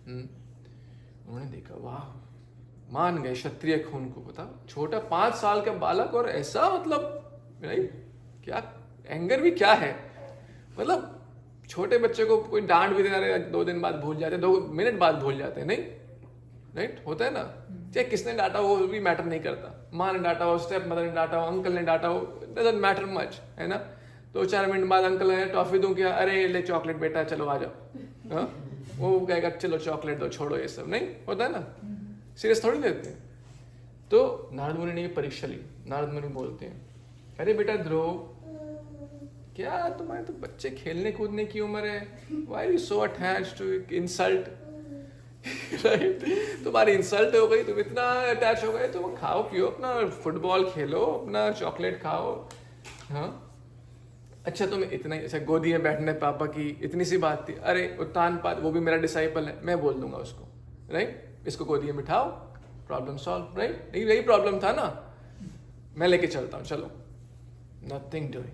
उन्होंने देखा, वाह, मान गए क्षत्रिय खून को। पता, छोटा 5 साल का बालक, और ऐसा, मतलब राइट, क्या एंगर भी क्या है। मतलब छोटे बच्चे को कोई डांट भी देना रहे, 2 दिन बाद भूल जाते, 2 मिनट बाद भूल जाते हैं, नहीं? राइट, होता है ना? चाहे किसने डांटा हो वो भी मैटर नहीं करता। माँ ने डांटा हो, स्टेप मदर ने डांटा हो, अंकल ने डांटा हो, डजंट मैटर मच, है ना? 2-4 मिनट बाद अंकल ने टॉफी दूं क्या? अरे ले चॉकलेट बेटा, चलो आ जाओ। हाँ, वो कहेगा चलो चॉकलेट दो, छोड़ो ये सब। नहीं होता है ना? सीरियस थोड़ी लेते हैं। तो नारद मुनि ने ये परीक्षा ली। नारद मुनि बोलते हैं, अरे बेटा ध्रुव, क्या तुम्हारे तो बच्चे खेलने कूदने की उम्र है, why are you so attached to insult, right? तुम्हारी इंसल्ट हो गई, तुम इतना अटैच हो गए, तुम खाओ पियो, अपना फुटबॉल खेलो, अपना चॉकलेट खाओ। हाँ, अच्छा तुम्हें इतना, अच्छा गोदी में बैठने पापा की इतनी सी बात थी, अरे उत्तान पाद वो भी मेरा डिसाइपल है, मैं बोल दूंगा उसको, राइट? इसको गोदी में बिठाओ, प्रॉब्लम सॉल्व, राइट? यही प्रॉब्लम था ना, मैं लेके चलता हूँ, चलो। Nothing doing,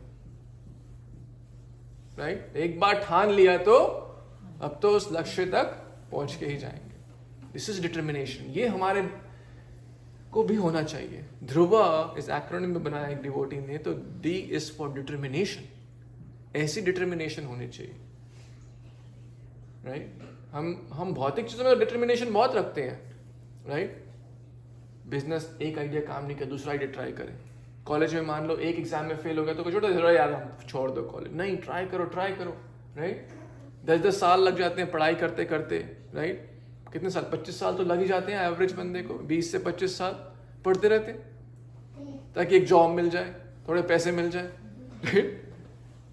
right? एक बार ठान लिया तो अब तो उस लक्ष्य तक पहुंच के ही जाएंगे। This is determination. ये हमारे को भी होना चाहिए। ध्रुवा इस एक्रोनिम में बनाया एक डिवोटी ने, तो डी इज फॉर डिटर्मिनेशन। ऐसी डिटर्मिनेशन होनी चाहिए, राइट? हम भौतिक चीजों में डिटर्मिनेशन बहुत रखते हैं, राइट? बिजनेस, एक आइडिया काम नहीं किया, दूसरा आइडिया ट्राई करें। कॉलेज में मान लो एक एग्जाम में फेल हो गया तो छोटा यार हम छोड़ दो कॉलेज, नहीं, ट्राई करो, राइट? 10-10 साल लग जाते हैं पढ़ाई करते करते, राइट? कितने साल? 25 साल तो लग ही जाते हैं एवरेज बंदे को। 20 से 25 साल पढ़ते रहते हैं ताकि एक जॉब मिल जाए, थोड़े पैसे मिल जाए, राइट?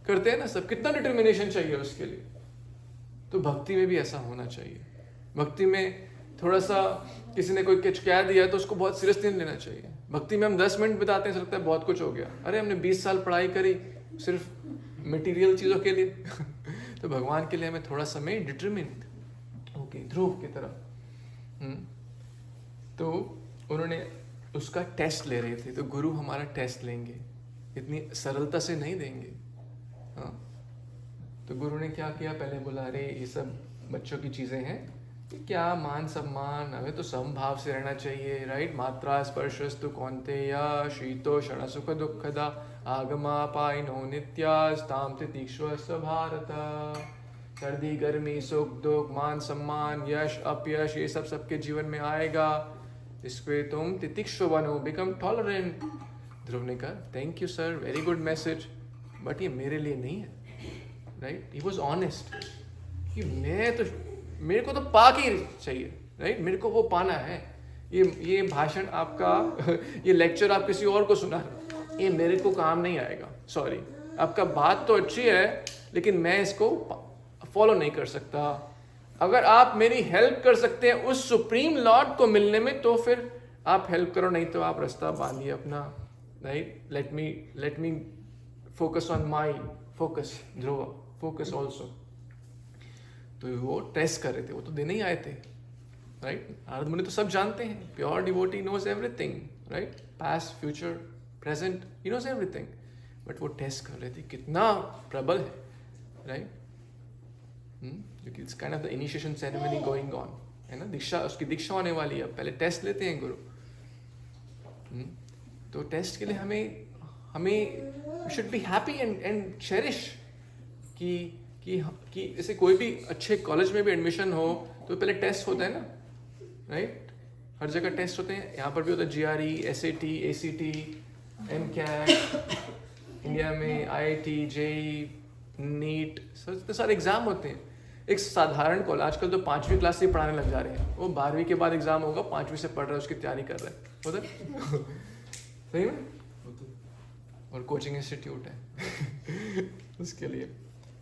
करते हैं ना सब। कितना डिटर्मिनेशन चाहिए उसके लिए। तो भक्ति में भी ऐसा होना चाहिए। भक्ति में थोड़ा सा किसी ने कोई कुछ कह दिया तो उसको बहुत सीरियसली लेना चाहिए। भक्ति में हम 10 मिनट बिताते हैं, लगता है बहुत कुछ हो गया। अरे हमने 20 साल पढ़ाई करी सिर्फ मटेरियल चीज़ों के लिए। तो भगवान के लिए हमें थोड़ा समय डिटरमिन्ड ओके, ध्रुव की तरह। तो उन्होंने उसका टेस्ट ले रहे थे। तो गुरु हमारा टेस्ट लेंगे, इतनी सरलता से नहीं देंगे। हाँ, तो गुरु ने क्या किया? पहले बोला, अरे ये सब बच्चों की चीज़ें हैं, क्या मान सम्मान, हमें तो समभाव से रहना चाहिए, राइट? मात्रा स्पर्शस्तु कौन्तेय शीतोष्ण सुख दुखदा आगमा पाइनो नित्यास्ताम तितिक्षुस्व भारत। सर्दी गर्मी सुख दुख मान सम्मान यश अपयश ये सब सबके जीवन में आएगा। इसके तुम तितिक्षु बनो, बिकम टॉलरेंट। ध्रुव ने कहा, thank you sir, very good message, but ये मेरे लिए नहीं है, राइट? ही वॉज ऑनेस्ट कि मेरे को तो पाक ही चाहिए, राइट? मेरे को वो पाना है। ये भाषण आपका ये लेक्चर आप किसी और को सुना, ये मेरे को काम नहीं आएगा, सॉरी। आपका बात तो अच्छी है लेकिन मैं इसको फॉलो नहीं कर सकता। अगर आप मेरी हेल्प कर सकते हैं उस सुप्रीम लॉर्ड को मिलने में तो फिर आप हेल्प करो, नहीं तो आप रास्ता बांधिए अपना, right? Let me focus on my focus, Dhruv focus also. तो वो टेस्ट कर रहे थे, वो तो देने ही आए थे, राइट? नारद मुनि तो सब जानते हैं, pure devotee knows everything, right? Past future present, he knows everything. But वो टेस्ट कर रहे थे कितना प्रबल है, राइट? क्योंकि it's kind of the initiation ceremony going on, है ना, दीक्षा, उसकी दीक्षा होने वाली है। पहले टेस्ट लेते हैं गुरु। तो टेस्ट के लिए हमें should be happy and cherish कि जैसे कोई भी अच्छे कॉलेज में भी एडमिशन हो तो पहले टेस्ट होता है ना, राइट? हर जगह टेस्ट होते हैं, यहाँ पर भी होता है GRE, SAT, ACT, MCAT, India में IIT, JEE, नीट, इतने सारे एग्जाम होते हैं। एक साधारण कॉलेज आजकल तो 5वीं क्लास से पढ़ाने लग जा रहे हैं, वो 12वीं के बाद एग्जाम होगा, 5वीं से पढ़ रहा है, उसकी तैयारी कर रहा है, होता है सही में, और कोचिंग इंस्टीट्यूट है उसके लिए।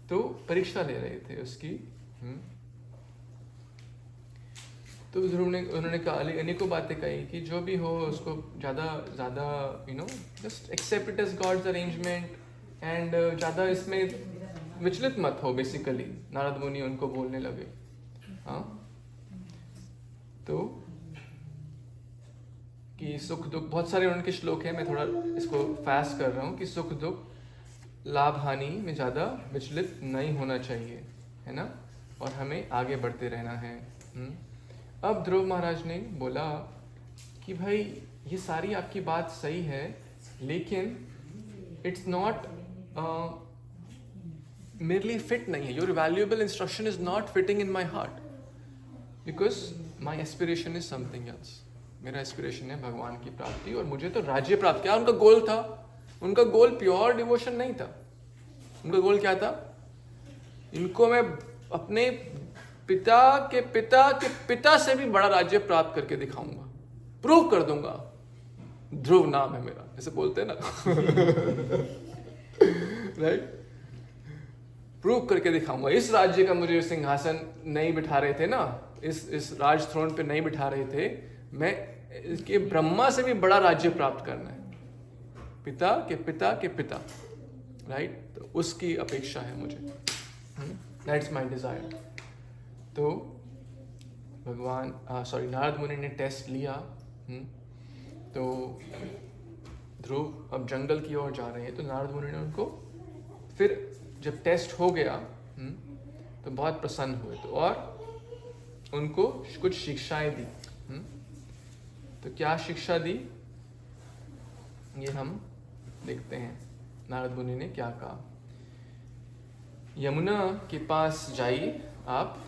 तो परीक्षा ले रहे थे उसकी। तो उन्होंने कहा अनेकों बातें कही कि जो भी हो उसको ज़्यादा just accept it as god's arrangement and ज़्यादा इसमें विचलित मत हो। बेसिकली नारद मुनि उनको बोलने लगे। हाँ, तो कि सुख दुख, बहुत सारे उनके श्लोक हैं, मैं थोड़ा इसको फास्ट कर रहा हूँ कि सुख दुख लाभ हानि में ज़्यादा विचलित नहीं होना चाहिए, है ना, और हमें आगे बढ़ते रहना है। अब ध्रुव महाराज ने बोला कि भाई ये सारी आपकी बात सही है, लेकिन इट्स नॉट मेरे लिए फिट नहीं है। Your valuable instruction is not fitting in my heart because my aspiration is something else. मेरा एस्पिरेशन है भगवान की प्राप्ति, और मुझे तो राज्य प्राप्त। क्या उनका गोल था? उनका गोल प्योर डिवोशन नहीं था। उनका गोल क्या था? इनको मैं अपने पिता के पिता के पिता से भी बड़ा राज्य प्राप्त करके दिखाऊंगा, प्रूव कर दूंगा। ध्रुव नाम है मेरा, ऐसे बोलते हैं ना राइट? प्रूव करके दिखाऊंगा। इस राज्य का मुझे सिंहासन नहीं बिठा रहे थे ना, इस राज थ्रोन पे नहीं बिठा रहे थे, मैं इसके ब्रह्मा से भी बड़ा राज्य प्राप्त करना है, पिता के पिता के पिता, राइट? तो उसकी अपेक्षा है मुझे, दैट्स माय डिजायर। तो भगवान नारद मुनि ने टेस्ट लिया। तो ध्रुव अब जंगल की ओर जा रहे हैं, तो नारद मुनि ने उनको फिर जब टेस्ट हो गया तो बहुत प्रसन्न हुए, तो और उनको कुछ शिक्षाएं दी। तो क्या शिक्षा दी ये हम देखते हैं। नारद मुनि ने क्या कहा? यमुना के पास जाइए आप,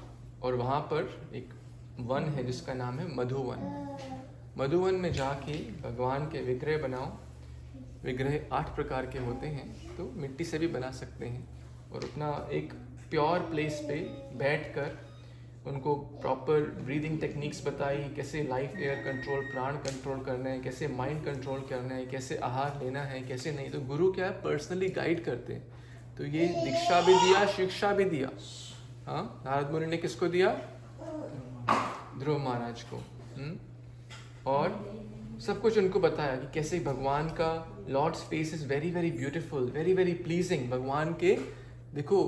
और वहाँ पर एक वन है जिसका नाम है मधुवन। मधुवन में जाके भगवान के विग्रह बनाओ। विग्रह 8 प्रकार के होते हैं, तो मिट्टी से भी बना सकते हैं, और अपना एक प्योर प्लेस पे बैठकर उनको प्रॉपर ब्रीदिंग टेक्निक्स बताई, कैसे लाइफ एयर कंट्रोल, प्राण कंट्रोल करना है, कैसे माइंड कंट्रोल करना है, कैसे आहार लेना है, कैसे नहीं। तो गुरु क्या है, पर्सनली गाइड करते हैं। तो ये दीक्षा भी दिया, शिक्षा भी दिया। हाँ, नारद मुनि ने किसको दिया? ध्रुव महाराज को। और सब कुछ उनको बताया कि कैसे भगवान का lord space is very very beautiful, very very pleasing. भगवान के देखो,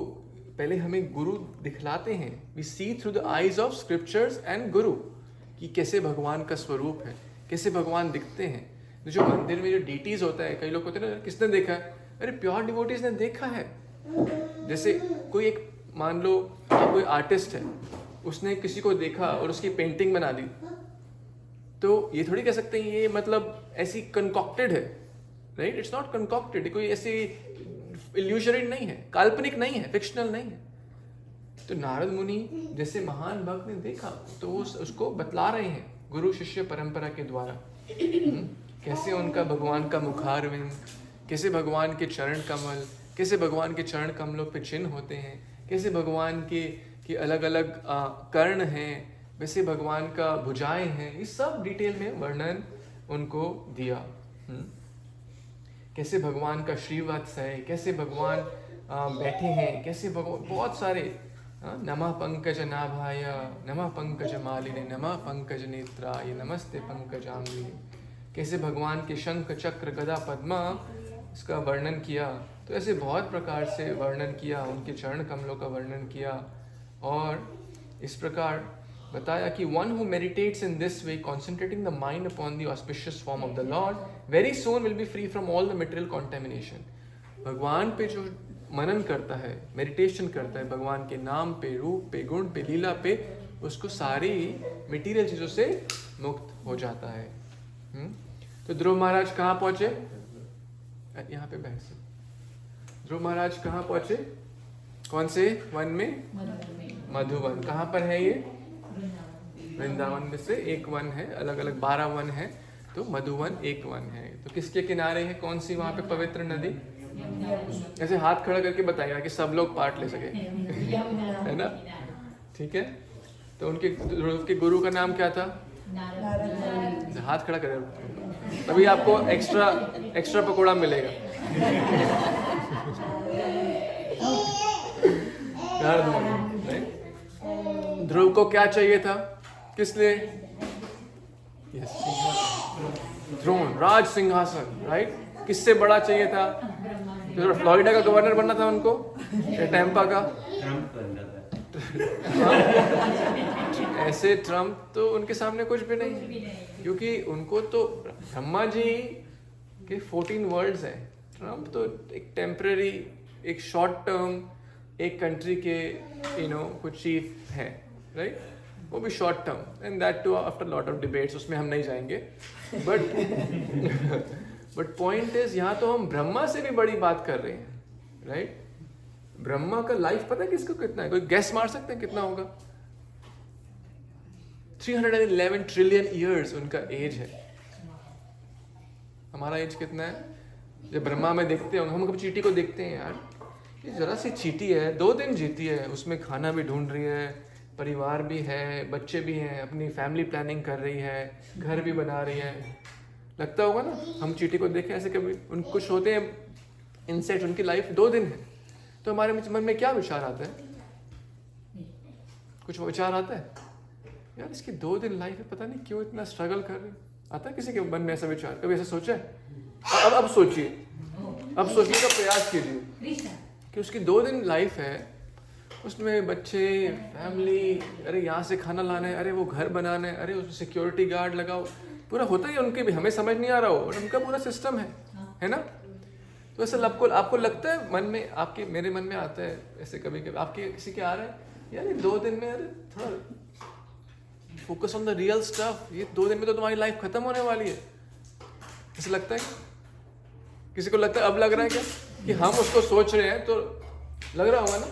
पहले हमें गुरु दिखलाते हैं, we see through the eyes of scriptures and guru, कि कैसे भगवान का स्वरूप है, कैसे भगवान दिखते हैं। जो मंदिर में जो डीटीज होता है, कई लोग होते हैं ना, किसने देखा है? अरे प्योर डिवोटीज ने देखा है। जैसे कोई एक, मान लो कोई आर्टिस्ट है, उसने किसी को देखा और उसकी पेंटिंग बना दी, तो ये थोड़ी कह सकते हैं ये मतलब ऐसी कंकॉक्टेड है, राइट? It's not concocted. कोई ऐसी इल्यूजनरी नहीं है, काल्पनिक नहीं है, फिक्शनल नहीं है। तो नारद मुनि जैसे महान भक्त ने देखा, तो वो उसको बतला रहे हैं गुरु शिष्य परंपरा के द्वारा। कैसे उनका भगवान का मुखारविंद, कैसे भगवान के चरण कमल, कैसे भगवान के चरण कमलों पे चिन्ह होते हैं, कैसे भगवान के अलग अलग कर्ण हैं, वैसे भगवान का भुजाएं हैं। ये सब डिटेल में वर्णन उनको दिया। कैसे भगवान का श्रीवत्स है, कैसे भगवान बैठे हैं, कैसे भगवान बहुत सारे नमः पंकज नाभाय, नमः पंकज मालिने, नमः पंकज नेत्राय, नमस्ते पंकजांगली। कैसे भगवान के शंख चक्र गदा पद्मा, इसका वर्णन किया। तो ऐसे बहुत प्रकार से वर्णन किया, उनके चरण कमलों का वर्णन किया, और इस प्रकार बताया कि one who meditates in this way, concentrating the mind upon the auspicious form of the Lord, very soon will be free from all the material contamination. भगवान पे जो मनन करता है, मेडिटेशन करता है, भगवान के नाम पे, रूप पे, गुण पे, लीला पे, उसको सारी मटेरियल चीज़ों से मुक्त हो जाता है। तो ध्रुव महाराज कहाँ पहुँचे? यहाँ पे बैठ से। ध्रुव महाराज कहाँ पहुँचे? कौन से वन में? मधुवन। कहाँ पर है ये? वृंदावन में से एक वन है, अलग अलग 12 वन है, तो मधुवन एक वन है। तो किसके किनारे है? कौन सी वहाँ पे पवित्र नदी? ऐसे हाथ खड़ा करके बताइएगा कि सब लोग पार्ट ले सके, है ना? ठीक है। तो उनके ध्रुव के गुरु का नाम क्या था? हाथ खड़ा करें, तभी आपको एक्स्ट्रा पकोड़ा मिलेगा। ध्रुव को क्या चाहिए था? किस लिए? थ्रोन, राज सिंहासन, राइट? किससे बड़ा चाहिए था? तो फ्लोरिडा का गवर्नर बनना था उनको या टैंपा का? ऐसे ट्रम्प तो उनके सामने कुछ भी नहीं, क्योंकि उनको तो ब्रह्मा जी के 14 वर्ल्ड्स हैं। ट्रम्प तो एक टेम्पररी, एक शॉर्ट टर्म, एक कंट्री के कुछ चीफ हैं, राइट? वो भी short term, and that too after lot of debates, उसमें हम नहीं जाएंगे। बट पॉइंट इज, यहाँ तो हम ब्रह्मा से भी बड़ी बात कर रहे हैं, राइट? ब्रह्मा का लाइफ पता है किसको कितना है? कोई गैस मार सकते हैं कितना होगा? 311 ट्रिलियन ईयर्स उनका एज है। हमारा एज कितना है? जब ब्रह्मा में देखते होंगे, हम कभी चींटी को देखते हैं, यार ये जरा सी चींटी है, 2 दिन जीती है, उसमें खाना भी ढूंढ रही है, परिवार भी है, बच्चे भी हैं, अपनी फैमिली प्लानिंग कर रही है, घर भी बना रही है। लगता होगा ना, हम चींटी को देखें ऐसे, कभी उन कुछ होते हैं इंसेक्ट, उनकी लाइफ 2 दिन है, तो हमारे मन में क्या विचार आता है? कुछ विचार आता है यार इसकी 2 दिन लाइफ है, पता नहीं क्यों इतना स्ट्रगल कर रही? आता है किसी के मन में ऐसा विचार? कभी ऐसा सोचा है? अब सोचिए, अब सोचने का प्रयास कीजिए कि उसकी 2 दिन लाइफ है, उसमें बच्चे, फैमिली, अरे यहाँ से खाना लाना है, अरे वो घर बनाना है, अरे उसमें सिक्योरिटी गार्ड लगाओ, पूरा होता ही उनके भी, हमें समझ नहीं आ रहा हो, बट उनका पूरा सिस्टम है ना? तो ऐसा आपको लगता है मन में, आपके मेरे मन में आता है ऐसे कभी कभी, आपके किसी के आ रहा है यार ये 2 दिन में, अरे थोड़ा focus on the real stuff, ये 2 दिन में तो तुम्हारी लाइफ खत्म होने वाली है। ऐसा लगता है? किसी को लगता है? अब लग रहा है क्या कि हम उसको सोच रहे हैं? तो लग रहा होगा ना।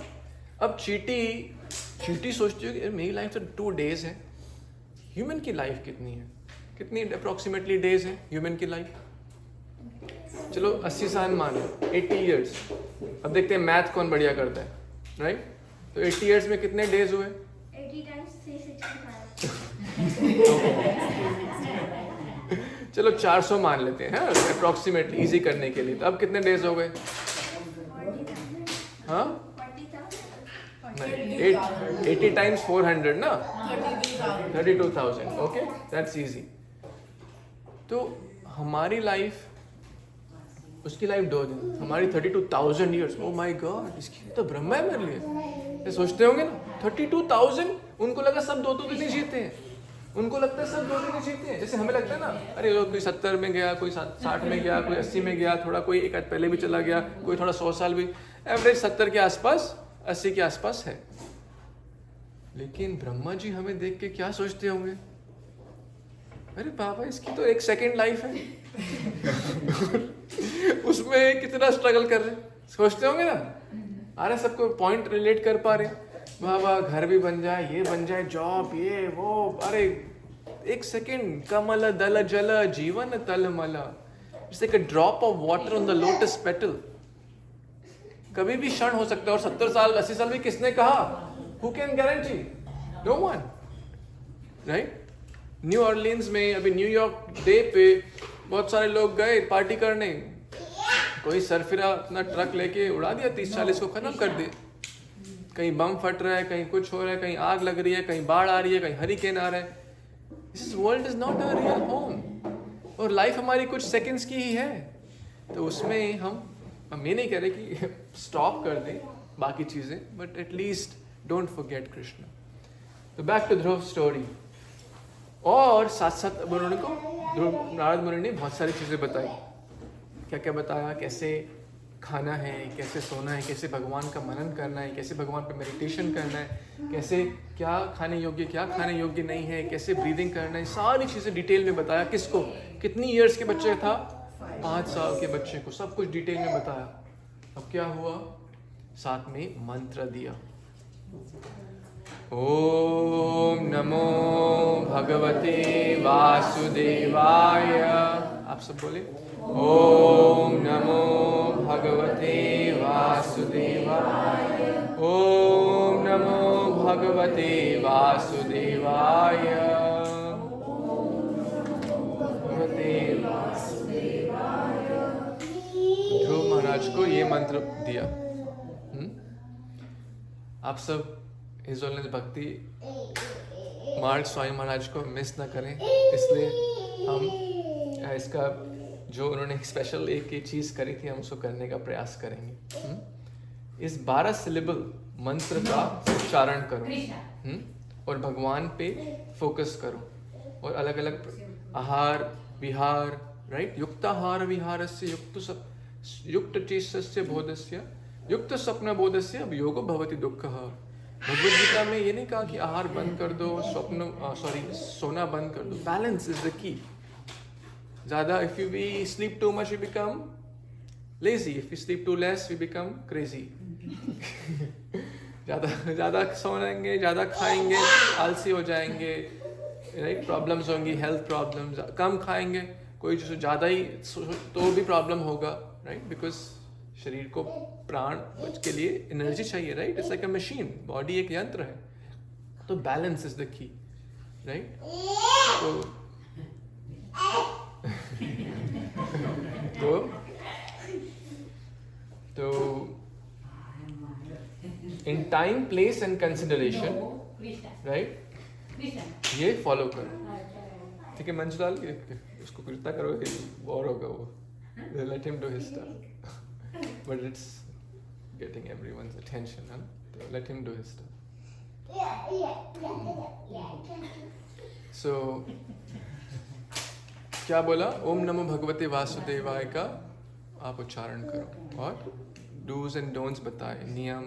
अब चींटी सोचती है कि मेरी लाइफ तो 2 डेज है, ह्यूमन की लाइफ कितनी है? कितनी अप्रोक्सीमेटली डेज है ह्यूमन की लाइफ? चलो 80 साल मान लो, 80 ईयर्स। अब देखते हैं मैथ कौन बढ़िया करता है, राइट? तो 80 ईयर्स में कितने डेज हुए? 80 times 365। चलो 400 मान लेते हैं अप्रोक्सीमेटली, इजी करने के लिए। तो अब कितने डेज हो गए? हाँ 80 times 400 ना, 32,000। Okay, that's easy. तो हमारी लाइफ, उसकी लाइफ 2 दिन, हमारी 32,000 ईयर्स। ओ माय गॉड, इसकी तो ब्रह्मा है मेरे लिए। ये सोचते होंगे ना, 32,000, उनको लगा सब 2-2 दिन ही जीते हैं, उनको लगता है सब 2 दिन ही जीते हैं। जैसे हमें लगता है ना, अरे लोग कोई 70 में गया, कोई 60 में गया, कोई 80 में गया, थोड़ा कोई एक आध पहले भी चला गया, कोई थोड़ा 100 साल भी, एवरेज 70 के आसपास, 80 के आसपास है। लेकिन ब्रह्मा जी हमें देख के क्या सोचते होंगे? अरे बाबा, इसकी तो 1 सेकेंड लाइफ है उसमें कितना स्ट्रगल कर रहे हैं, सोचते होंगे ना। अरे सबको पॉइंट रिलेट कर पा रहे, बाबा घर भी बन जाए, ये बन जाए, जॉब, ये वो, अरे 1 सेकेंड, कमल दल जल जीवन तलमल, it's like a drop of water on the lotus petal. कभी भी क्षण हो सकता है। और 70 साल 80 साल भी किसने कहा? Who can guarantee? No one, right? New Orleans में अभी न्यूयॉर्क डे पे बहुत सारे लोग गए पार्टी करने, कोई सरफिरा अपना ट्रक लेके उड़ा दिया, 30-40 को खत्म कर दिए। कहीं बम फट रहा है, कहीं कुछ हो रहा है, कहीं आग लग रही है, कहीं बाढ़ आ रही है, कहीं हरिकेन आ रहा है। This world is not a real home. और लाइफ हमारी कुछ सेकंड्स की ही है, तो उसमें हम ये नहीं कह रहे कि स्टॉप कर दें बाकी चीज़ें, but at least don't forget Krishna. तो बैक टू ध्रुव स्टोरी। और साथ साथ उन्होंने नारद मुनि ने बहुत सारी चीज़ें बताई। क्या क्या बताया? कैसे खाना है, कैसे सोना है, कैसे भगवान का मनन करना है, कैसे भगवान पे मेडिटेशन करना है, कैसे क्या खाने योग्य नहीं है, कैसे ब्रीदिंग करना है, सारी चीज़ें डिटेल में बताया। किसको? कितनी ईयर्स के बच्चे था? 5 साल के बच्चे को सब कुछ डिटेल में बताया। अब क्या हुआ? साथ में मंत्र दिया। ओम नमो भगवते वासुदेवाय। आप सब बोले ओम नमो भगवते वासुदेवाय। ओम नमो भगवते वासुदेवाय। ध्रुव महाराज को ये मंत्र दिया। आप सब हिज ऑनलाइन भक्ति मार्ग स्वामी महाराज को मिस ना करें, इसलिए हम इसका जो उन्होंने स्पेशल एक चीज़ करी थी हम उसको करने का प्रयास करेंगे। इस 12 सिलेबल मंत्र का उच्चारण करो और भगवान पे फोकस करो और अलग अलग आहार विहार, राइट, युक्ताहार विहारस्य युक्त चेष्टस्य बोधस्य युक्त स्वप्न बोधस्य अब योगो भवति दुःखः। भगवद गीता में ये नहीं कहा कि आहार बंद कर दो, सोना बंद कर दो। Balance is the key. ज़्यादा if you we sleep too much we become lazy, if you sleep too less we become crazy. ज़्यादा सोएंगे, ज़्यादा खाएंगे, आलसी हो जाएंगे, राइट, प्रॉब्लम्स होंगी, हेल्थ प्रॉब्लम्स। कम खाएंगे, कोई जो ज़्यादा ही तो भी प्रॉब्लम होगा, राइट, बिकॉज शरीर को प्राण के लिए एनर्जी चाहिए, right, it's like a machine, body एक यंत्र है। तो balance is the key, right. तो in time place and consideration, right, ये फॉलो करो। ठीक है मंजुलाल, उसको कृपा करो कि बोर होगा वो, let him do his stuff, but it's getting everyone's attention, huh? So let him do his stuff. So क्या बोला? ओम नमो भगवते वासुदेवाय का आप उच्चारण करो और डूज एंड डोंट्स बताए, नियम,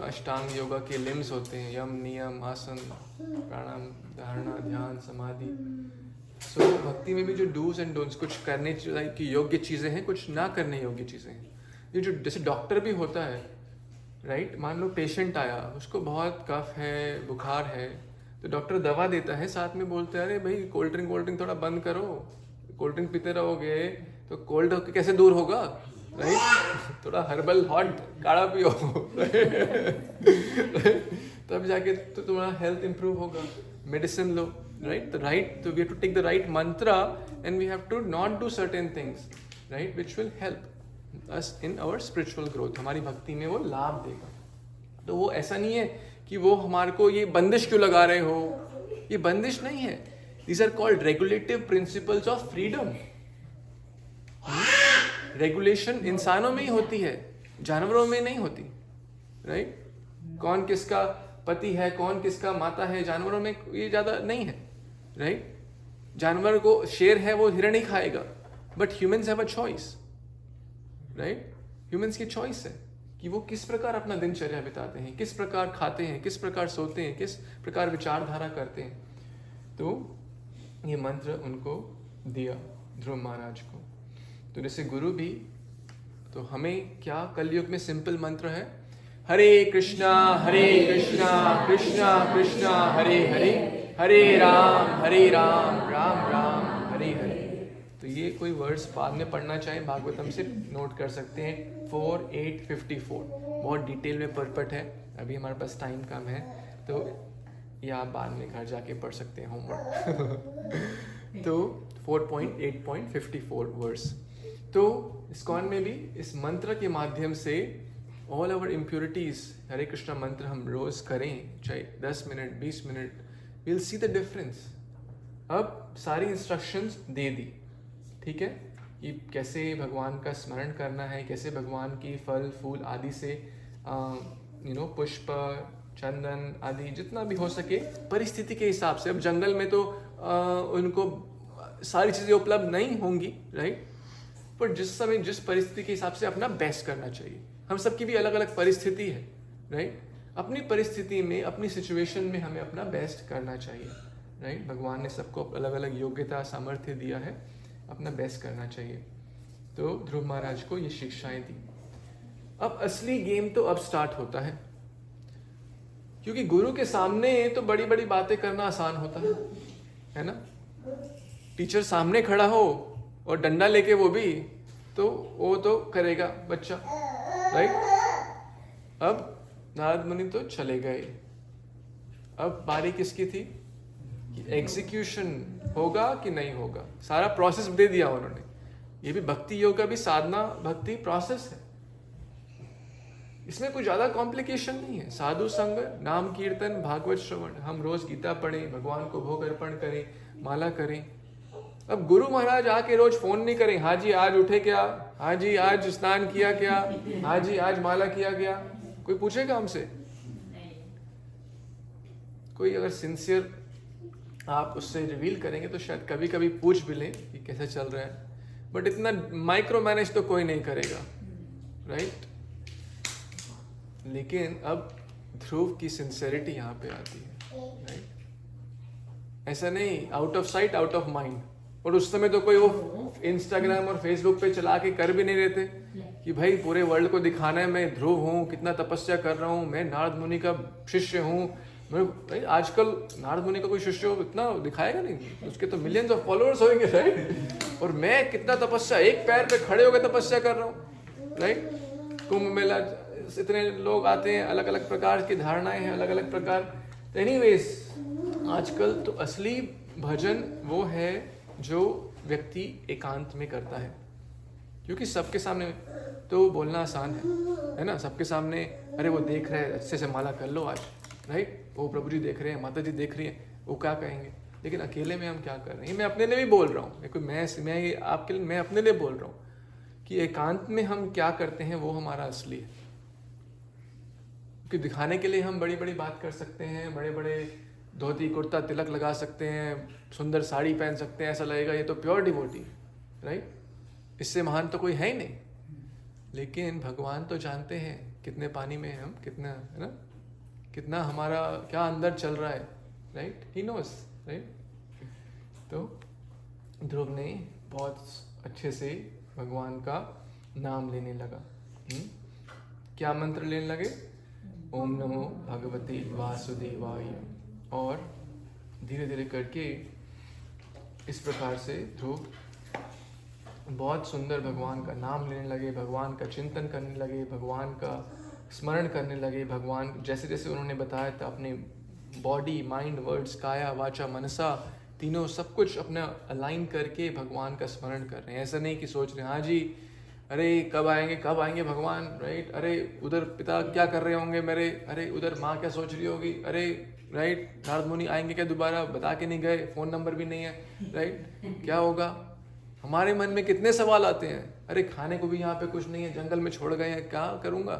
अष्टांग योगा के लिम्स होते हैं, यम, नियम, आसन, प्राणायाम, धारणा, ध्यान, समाधि। सो भक्ति में भी जो डूज एंड डोंट्स, कुछ करने की योग्य चीज़ें हैं, कुछ ना करने योग्य चीज़ें हैं। ये जो जैसे डॉक्टर भी होता है, राइट, मान लो पेशेंट आया, उसको बहुत कफ है, बुखार है, तो डॉक्टर दवा देता है, साथ में बोलते हैं अरे भाई कोल्ड ड्रिंक थोड़ा बंद करो, कोल्ड ड्रिंक पीते रहोगे तो कोल्ड कैसे दूर होगा, राइट, थोड़ा हर्बल हॉट काढ़ा पियो, तब जाके तो तुम्हारा हेल्थ इंप्रूव होगा। Medicine low, right, so we have to take the right mantra and we have to not do certain things, right, which will help us in our spiritual growth, हमारी भक्ति में वो लाभ देगा। तो वो ऐसा नहीं है कि वो हमारे को ये बंदिश क्यों लगा रहे हो, ये बंदिश नहीं है। these are called regulative principles of freedom। Regulation इंसानों में ही होती है, जानवरों में नहीं होती, राइट। कौन किसका पति है, कौन किसका माता है, जानवरों में ये ज़्यादा नहीं है, राइट। जानवर को शेर है वो हिरण ही खाएगा, but humans have a choice, right. Humans की चॉइस है कि वो किस प्रकार अपना दिनचर्या बिताते हैं, किस प्रकार खाते हैं, किस प्रकार सोते हैं, किस प्रकार विचारधारा करते हैं। तो ये मंत्र उनको दिया ध्रुव महाराज को। तो जैसे गुरु भी, तो हमें क्या कलयुग में सिंपल मंत्र है, हरे कृष्णा कृष्णा कृष्णा हरे हरे, हरे राम राम राम हरे हरे। तो ये कोई वर्ड्स बाद में पढ़ना चाहे भागवतम से नोट कर सकते हैं। 4:8:54 बहुत डिटेल में परपट है, अभी हमारे पास टाइम कम है, तो ये आप बाद में घर जाके पढ़ सकते हैं होमवर्क। तो 4.8.54 वर्ड्स। तो इस्कॉन में भी इस मंत्र के माध्यम से ऑल आवर इम्प्योरिटीज, हरे कृष्णा मंत्र हम रोज करें, चाहे 10 minute 20 minute, will see the difference. अब सारी इंस्ट्रक्शंस दे दी, ठीक है, कि कैसे भगवान का स्मरण करना है, कैसे भगवान की फल फूल आदि से पुष्प चंदन आदि जितना भी हो सके परिस्थिति के हिसाब से। अब जंगल में तो उनको सारी चीज़ें उपलब्ध नहीं होंगी, राइट, पर जिस समय जिस परिस्थिति के हिसाब से अपना बेस्ट करना चाहिए। हम सबकी भी अलग अलग परिस्थिति है, राइट। अपनी परिस्थिति में, अपनी सिचुएशन में हमें अपना बेस्ट करना चाहिए, राइट। भगवान ने सबको अलग अलग योग्यता, सामर्थ्य दिया है, अपना बेस्ट करना चाहिए। तो ध्रुव महाराज को ये शिक्षाएं दी। अब असली गेम तो अब स्टार्ट होता है, क्योंकि गुरु के सामने तो बड़ी बड़ी बातें करना आसान होता है ना। टीचर सामने खड़ा हो और डंडा लेके वो तो करेगा बच्चा, राइट। अब नारद मुनि तो चले गए, अब बारी किसकी थी कि एग्जीक्यूशन होगा कि नहीं होगा। सारा प्रोसेस दे दिया उन्होंने। ये भी भक्ति योग का भी साधना भक्ति प्रोसेस है, इसमें कोई ज्यादा कॉम्प्लिकेशन नहीं है। साधु संग, नाम कीर्तन, भागवत श्रवण, हम रोज गीता पढ़ें, भगवान को भोग अर्पण करें, माला करें। अब गुरु महाराज आके रोज फोन नहीं करें, हाँ जी आज उठे क्या, हाँ जी आज स्नान किया क्या, हाँ जी आज माला किया क्या। कोई पूछेगा हमसे? कोई अगर सिंसियर आप उससे रिवील करेंगे तो शायद कभी कभी पूछ भी लें कि कैसे चल रहा है, बट इतना माइक्रो मैनेज तो कोई नहीं करेगा, राइट। लेकिन अब ध्रुव की सिंसेरिटी यहाँ पे आती है, राइट। ऐसा नहीं out of sight out of mind. और उस समय तो कोई वो इंस्टाग्राम और फेसबुक पे चला के कर भी नहीं रहते कि भाई पूरे वर्ल्ड को दिखाना है मैं ध्रुव हूँ, कितना तपस्या कर रहा हूँ, मैं नारद मुनि का शिष्य हूँ। भाई आजकल नारद मुनि का कोई शिष्य हो इतना दिखाएगा नहीं, उसके तो मिलियंस ऑफ फॉलोअर्स होंगे, राइट। और मैं कितना तपस्या, एक पैर पे खड़े होकर तपस्या कर रहा हूँ, राइट। कुंभ मेला इतने लोग आते हैं, अलग अलग प्रकार की धारणाएं हैं, अलग अलग प्रकार। एनीवेज आजकल तो असली भजन वो है जो व्यक्ति एकांत में करता है, क्योंकि सबके सामने तो बोलना आसान है ना। सबके सामने अरे वो देख रहे हैं, अच्छे से माला कर लो आज, राइट। वो प्रभु जी देख रहे हैं, माता जी देख रही हैं, वो क्या कहेंगे। लेकिन अकेले में हम क्या कर रहे हैं, मैं अपने लिए भी बोल रहा हूँ, मैं आपके लिए, मैं अपने लिए बोल रहा हूँ कि एकांत में हम क्या करते हैं वो हमारा असली है। क्योंकि दिखाने के लिए हम बड़ी बड़ी बात कर सकते हैं, बड़े बड़े धोती कुर्ता तिलक लगा सकते हैं, सुंदर साड़ी पहन सकते हैं, ऐसा लगेगा ये तो प्योर डिवोटी, राइट। इससे महान तो कोई है ही नहीं। लेकिन भगवान तो जानते हैं कितने पानी में हम, कितना है ना, कितना हमारा क्या अंदर चल रहा है, राइट। He knows, right. तो ध्रुव ने बहुत अच्छे से भगवान का नाम लेने लगा। क्या मंत्र लेने लगे? ओम नमो भगवते वासुदेवाय। और धीरे धीरे करके इस प्रकार से ध्रुव बहुत सुंदर भगवान का नाम लेने लगे, भगवान का चिंतन करने लगे, भगवान का स्मरण करने लगे। भगवान जैसे जैसे उन्होंने बताया था, अपने बॉडी, माइंड, वर्ड्स, काया वाचा मनसा, तीनों सब कुछ अपना अलाइन करके भगवान का स्मरण कर रहे हैं। ऐसा नहीं कि सोच रहे हैं हाँ जी अरे कब आएंगे भगवान, राइट। अरे उधर पिता क्या कर रहे होंगे मेरे, अरे उधर माँ क्या सोच रही होगी, अरे राइट नारद मुनि आएंगे क्या दोबारा, बता के नहीं गए, फोन नंबर भी नहीं है, राइट, क्या होगा। हमारे मन में कितने सवाल आते हैं, अरे खाने को भी यहाँ पे कुछ नहीं है, जंगल में छोड़ गए हैं, क्या करूँगा,